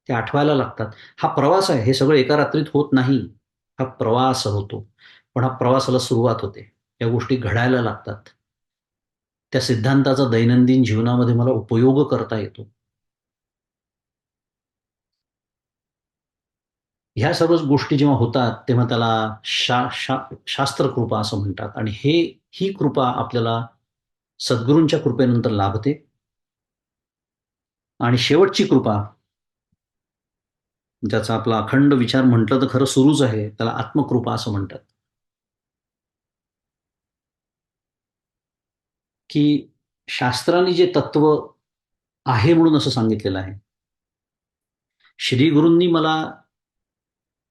ते आठवायला लागतात. हा प्रवास आहे, हे सगळं एका रात्रीत होत नाही. हा प्रवास होतो. पण हा प्रवासाला सुरुवात होते. या गोष्टी घडायला लागतात. त्या सिद्धांताचा दैनंदिन जीवनामध्ये मला उपयोग करता येतो. ह्या सर्वच गोष्टी जेव्हा होतात, तेव्हा त्याला शास्त्रकृपा असं म्हणतात आणि ही कृपा आपल्याला सद्गुरूंच्या कृपेनंतर लाभते. आणि शेवटची कृपा, ज्याचा आपला अखंड विचार म्हटलं तर खरं सुरूच आहे, त्याला आत्मकृपा असं म्हणतात. की शास्त्राने जे तत्व आहे म्हणून असं सांगितलेलं आहे. श्री गुरूंनी मला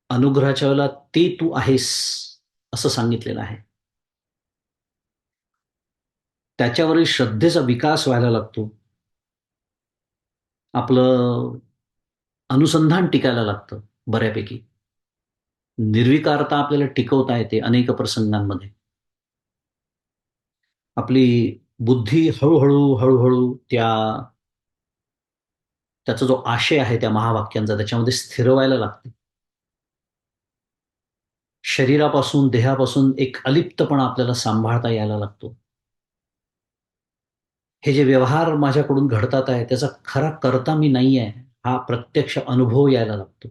अनुग्रहाच्या वेळेला ते तू आहेस असं सांगितलेलं आहे. त्याच्यावरील श्रद्धेचा विकास व्हायला लागतो. आपलं अनुसंधान टिकायला लागतं बऱ्यापैकी. निर्विकारता आपल्याला टिकवता येते अनेक प्रसंगांमध्ये. आपली बुद्धी हळूहळू त्याचा जो आशय आहे त्या महावाक्यांचा त्याच्यामध्ये स्थिर व्हायला लागते. शरीरापासून, देहापासून एक अलिप्तपणा आपल्याला सांभाळता यायला लागतो. हे जे व्यवहार माझ्याकडून घडतात आहे, त्याचा खरा कर्ता मी नाही आहे, हा प्रत्यक्ष अनुभव यायला लागतो.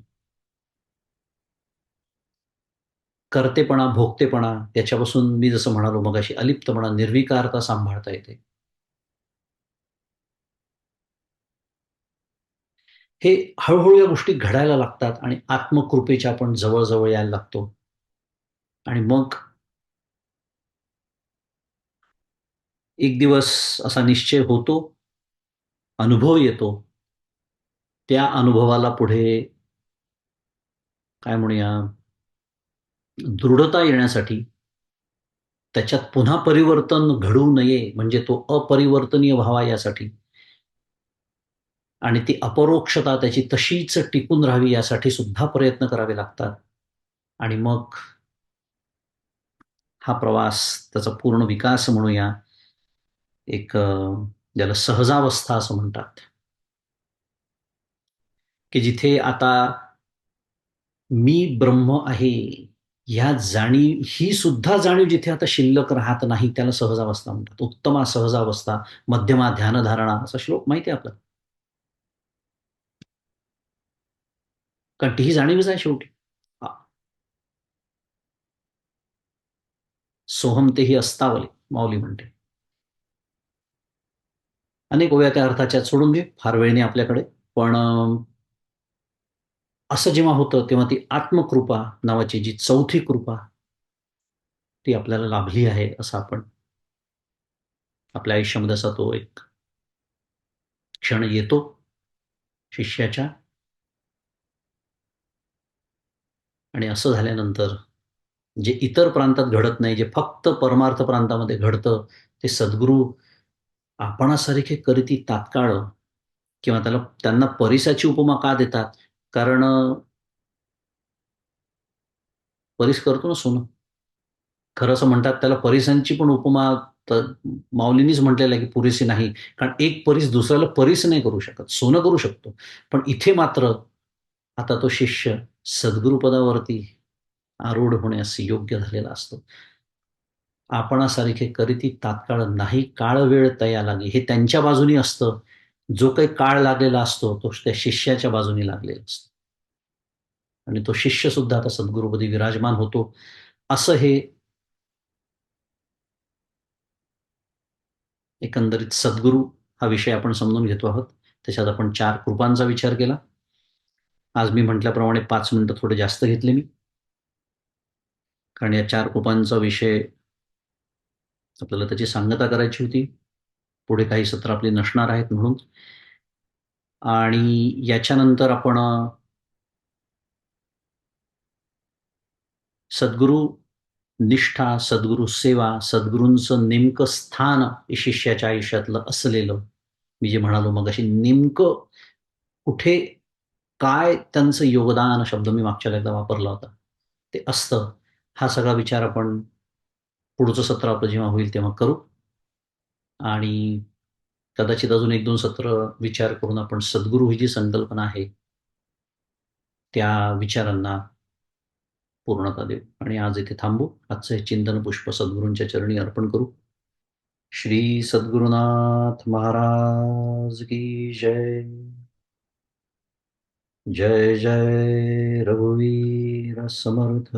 कर्तेपणा, भोगतेपणा त्याच्यापासून मी जसं म्हणालो मगाशी अलिप्तपणा, निर्विकारता सांभाळता येते. हे हळूहळू या गोष्टी घडायला लागतात आणि आत्मकृपेच्या आपण जवळ यायला लागतो. आणि मग एक दिवस असा निश्चय होतो, अनुभव येतो. त्या अनुभवाला पुढे काय म्हणूया, दृढता येण्यासाठी, त्याच्यात पुन्हा परिवर्तन घडू नये म्हणजे तो अपरिवर्तनीय व्हावा यासाठी आणि ती अपरोक्षता त्याची तशीच टिकून राहावी यासाठी सुद्धा प्रयत्न करावे लागतात. आणि मग हा प्रवास, त्याचा पूर्ण विकास म्हणूया, एक ज्याला सहजावस्था असं म्हणतात, की जिथे आता मी ब्रह्म आहे ह्या ही सुद्धा जाणीव जिथे आता शिल्लक राहत नाही, त्याला सहजावस्था म्हणतात. उत्तमा सहजावस्था, मध्यमा ध्यानधारणा असा श्लोक माहिती आहे आपल्याला. कारण ती ही जाणीवच आहे शेवटी. सोहम तेही अस्तावले, माऊली म्हणते. अनेक ओव्या त्या अर्थाच्या सोडून घे, फार वेळ नाही आपल्याकडे. पण असं जेव्हा होतं तेव्हा ती आत्मकृपा नावाची जी चौथी कृपा, ती आपल्याला लाभली आहे असं आपण आपल्या आयुष्यामध्ये असा तो एक क्षण येतो शिष्याच्या. आणि असं झाल्यानंतर जे इतर प्रांतात घडत नाही, जे फक्त परमार्थ प्रांतामध्ये घडतं, ते सद्गुरू आपणासारखे करीती तात्काळ, किंवा त्यांना परिसाची उपमा का देतात? कारण परीस करतो ना सोनं. खरं असं म्हणतात त्याला परिसांची पण उपमा तर माऊलींनीच म्हटलेलं आहे की पुरेशी नाही. कारण एक परीस दुसऱ्याला परीस नाही करू शकत. सोनं करू शकतो. पण इथे मात्र आता तो शिष्य सद्गुरुपदावरती आरूढ होण्यास योग्य झालेला असतो. आपणासारखे करीती तात्काळ नाही काळ वेळ तया लागे, हे त्यांच्या बाजूनी असतं. जो काही काळ लागलेला असतो तो त्या शिष्याच्या बाजूनी लागलेला असतो. आणि तो शिष्य सुद्धा आता सद्गुरुपदी विराजमान होतो. असं हे एकंदरीत सद्गुरू हा विषय आपण समजून घेतो आहोत. त्याच्यात आपण 4 कृपांचा विचार केला. आज मी म्हटल्याप्रमाणे 5 मिनिटं थोडे जास्त घेतले मी. कारण या 4 कृपांचा विषय आपल्याला त्याची सांगता करायची होती. पुढे काही सत्र आपली नसणार आहेत म्हणून. आणि याच्यानंतर आपण सद्गुरू निष्ठा, सद्गुरू सेवा, सद्गुरूंचं नेमकं स्थान शिष्याच्या आयुष्यातलं असलेलं, मी जे म्हणालो मगाशी, नेमकं कुठे काय त्यांचं योगदान शब्द मी मागच्या एकदा वापरला होता, ते असतं. हा सगळा विचार आपण पुढचं सत्र आपलं जेव्हा होईल तेव्हा करू आणि कदाचित अजून 1-2 सत्र विचार करून आपण सद्गुरू ही जी संकल्पना आहे, त्या विचारांना पूर्णता देऊ आणि आज इथे थांबू. आजचं हे चिंतन पुष्प सद्गुरूंच्या चरणी अर्पण करू. श्री सद्गुरुनाथ महाराज की जय. जय जय रघुवीर समर्थ.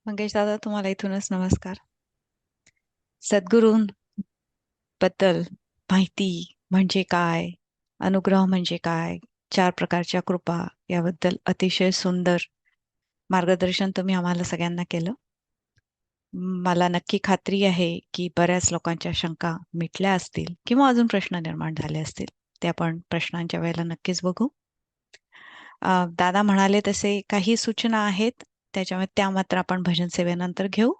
मंगेश दादा, तुम्हाला इथूनच नमस्कार. सद्गुरूंबद्दल माहिती म्हणजे काय, अनुग्रह म्हणजे काय, 4 प्रकारच्या कृपा याबद्दल अतिशय सुंदर मार्गदर्शन तुम्ही आम्हाला सगळ्यांना केलं. मला नक्की खात्री आहे की बऱ्याच लोकांच्या शंका मिटल्या असतील किंवा अजून प्रश्न निर्माण झाले असतील. ते आपण प्रश्नांच्या वेळेला नक्कीच बघू. दादा म्हणाले तसे काही सूचना आहेत, त्याच्यामुळे त्या मात्र आपण भजन सेवेनंतर घेऊ.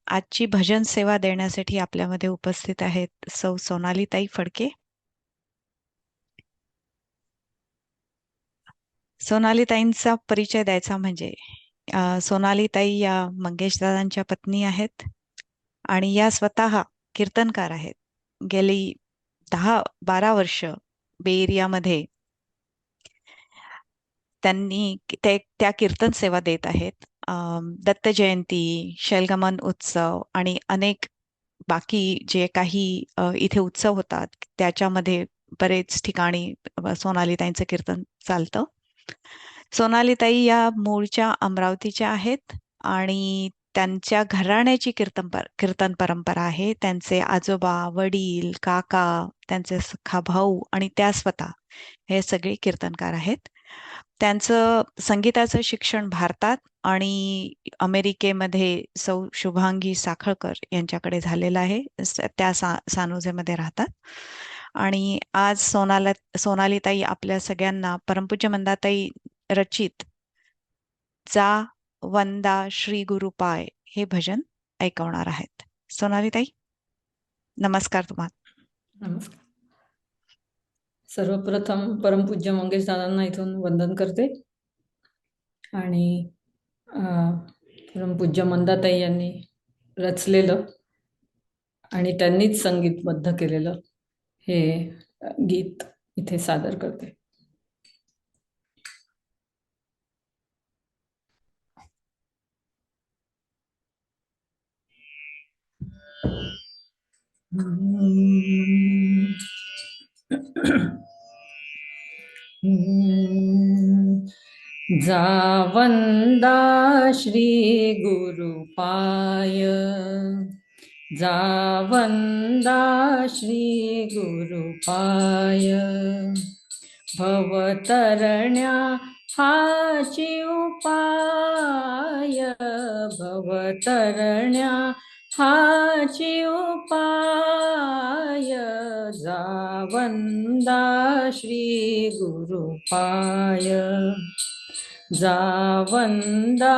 आजची भजन सेवा देण्यासाठी आपल्यामध्ये उपस्थित आहेत सौ सोनालीताई फडके. सोनालीताईंचा परिचय द्यायचा म्हणजे सोनालीताई या मंगेश दादांच्या पत्नी आहेत आणि या स्वतः कीर्तनकार आहेत. गेली 10-12 वर्ष बे एरियामध्ये त्यांनी त्या कीर्तन सेवा देत आहेत. दत्त जयंती, शैलगमन उत्सव आणि अनेक बाकी जे काही इथे उत्सव होतात त्याच्यामध्ये बरेच ठिकाणी सोनालीताईंचं कीर्तन चालतं. सोनालीताई या मूळच्या अमरावतीच्या आहेत आणि त्यांच्या घराण्याची कीर्तन परंपरा आहे. त्यांचे आजोबा, वडील, काका, त्यांचे सखा भाऊ आणि त्या स्वतः हे सगळे कीर्तनकार आहेत. त्यांचं संगीताचं शिक्षण भारतात आणि अमेरिकेमध्ये सौ शुभांगी साखळकर यांच्याकडे झालेलं आहे. त्या सानोजेमध्ये राहतात. आणि आज सोनालीताई आपल्या सगळ्यांना परमपूज्य मंदाताई रचित जा वंदा श्री गुरुपाय हे भजन ऐकवणार आहेत. सोनालीताई, नमस्कार तुम्हाला. नमस्कार. सर्वप्रथम परमपूज्य मंगेश दादांना इथून वंदन करते आणि परमपूज्य मंदाताई यांनी रचलेलं आणि त्यांनीच संगीतबद्ध केलेलं हे गीत इथे सादर करते. जा वंदा श्री गुरुपाय, जा वंदा श्री गुरुपाय, भवतरण्या हाची उपाय, भवतरण्या हाची उपाय, जा वंदा श्री गुरुपाय, जा वंदा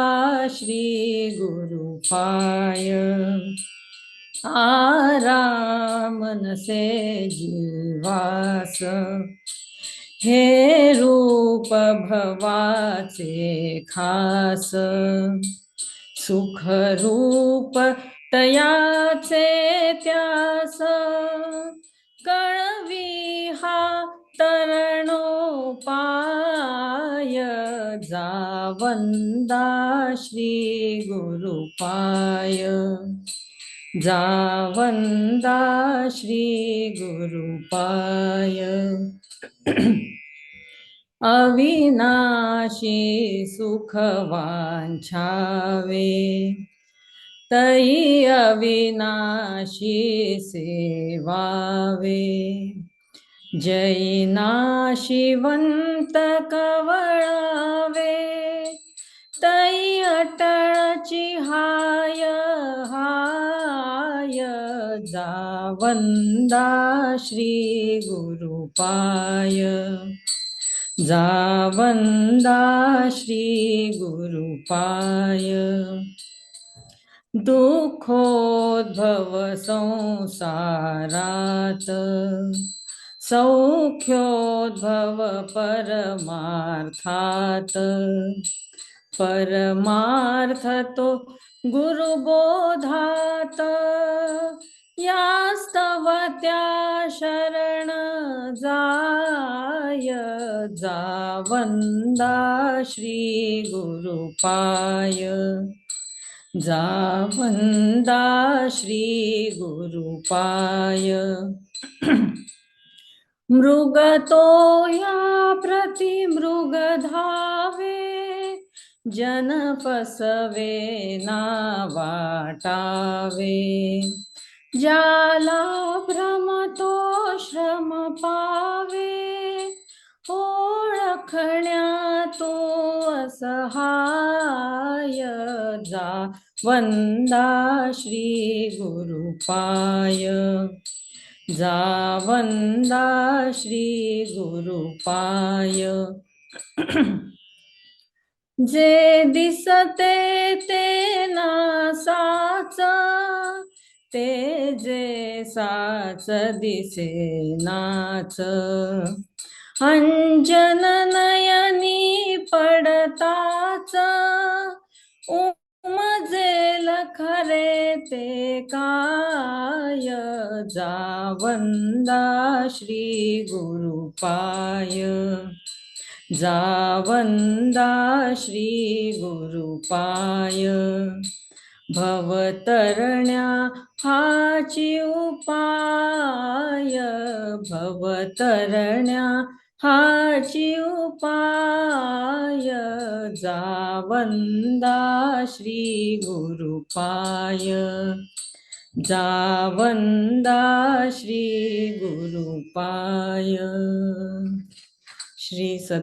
श्री गुरुपाय, आराम नसे जीवास, हे रूप भवाचे खास, सुख रूप तयाचे त्यास, कळवी हा तरणोपाय, जा वंदा श्री गुरुपाय, जा वंदा श्री गुरुपाय, अविनाशी सुख वांछावे, तई अविनाशी सेवावे, जैनाशिवंत कवळावे, तई अटळची हाय हाय, जा वंदा श्री गुरुपाय जा वंदा श्री गुरुपाय दुःखोद्भव संसारात सौख्योद्भव परमार्थात परमार्थ तो गुरुबोधात यास्तव त्या शरण जाय जा वंदा श्री गुरुपाय जा वंदा श्री गुरुपाय मृग तो या प्रति मृग धावे जन फसवे ना वाटावे ज्याला भ्रम तो श्रम पावे ओळखण्या तो असहाय जा वंदा श्री गुरुपाय जा वंदा श्री गुरुपाय जे दिसते ते नासाच ते जे साच दिसे नाच अंजन नयनी पडताच उमजेल खरे ते काय जा वंदा श्री गुरुपाय जा वंदा श्री गुरुपाय भवतरण्या हाची उपाय भवतरण्या हाची उपाय जा वंदा श्री गुरुपाय जा वंदा श्री गुरुपाय श्री सद्गुरु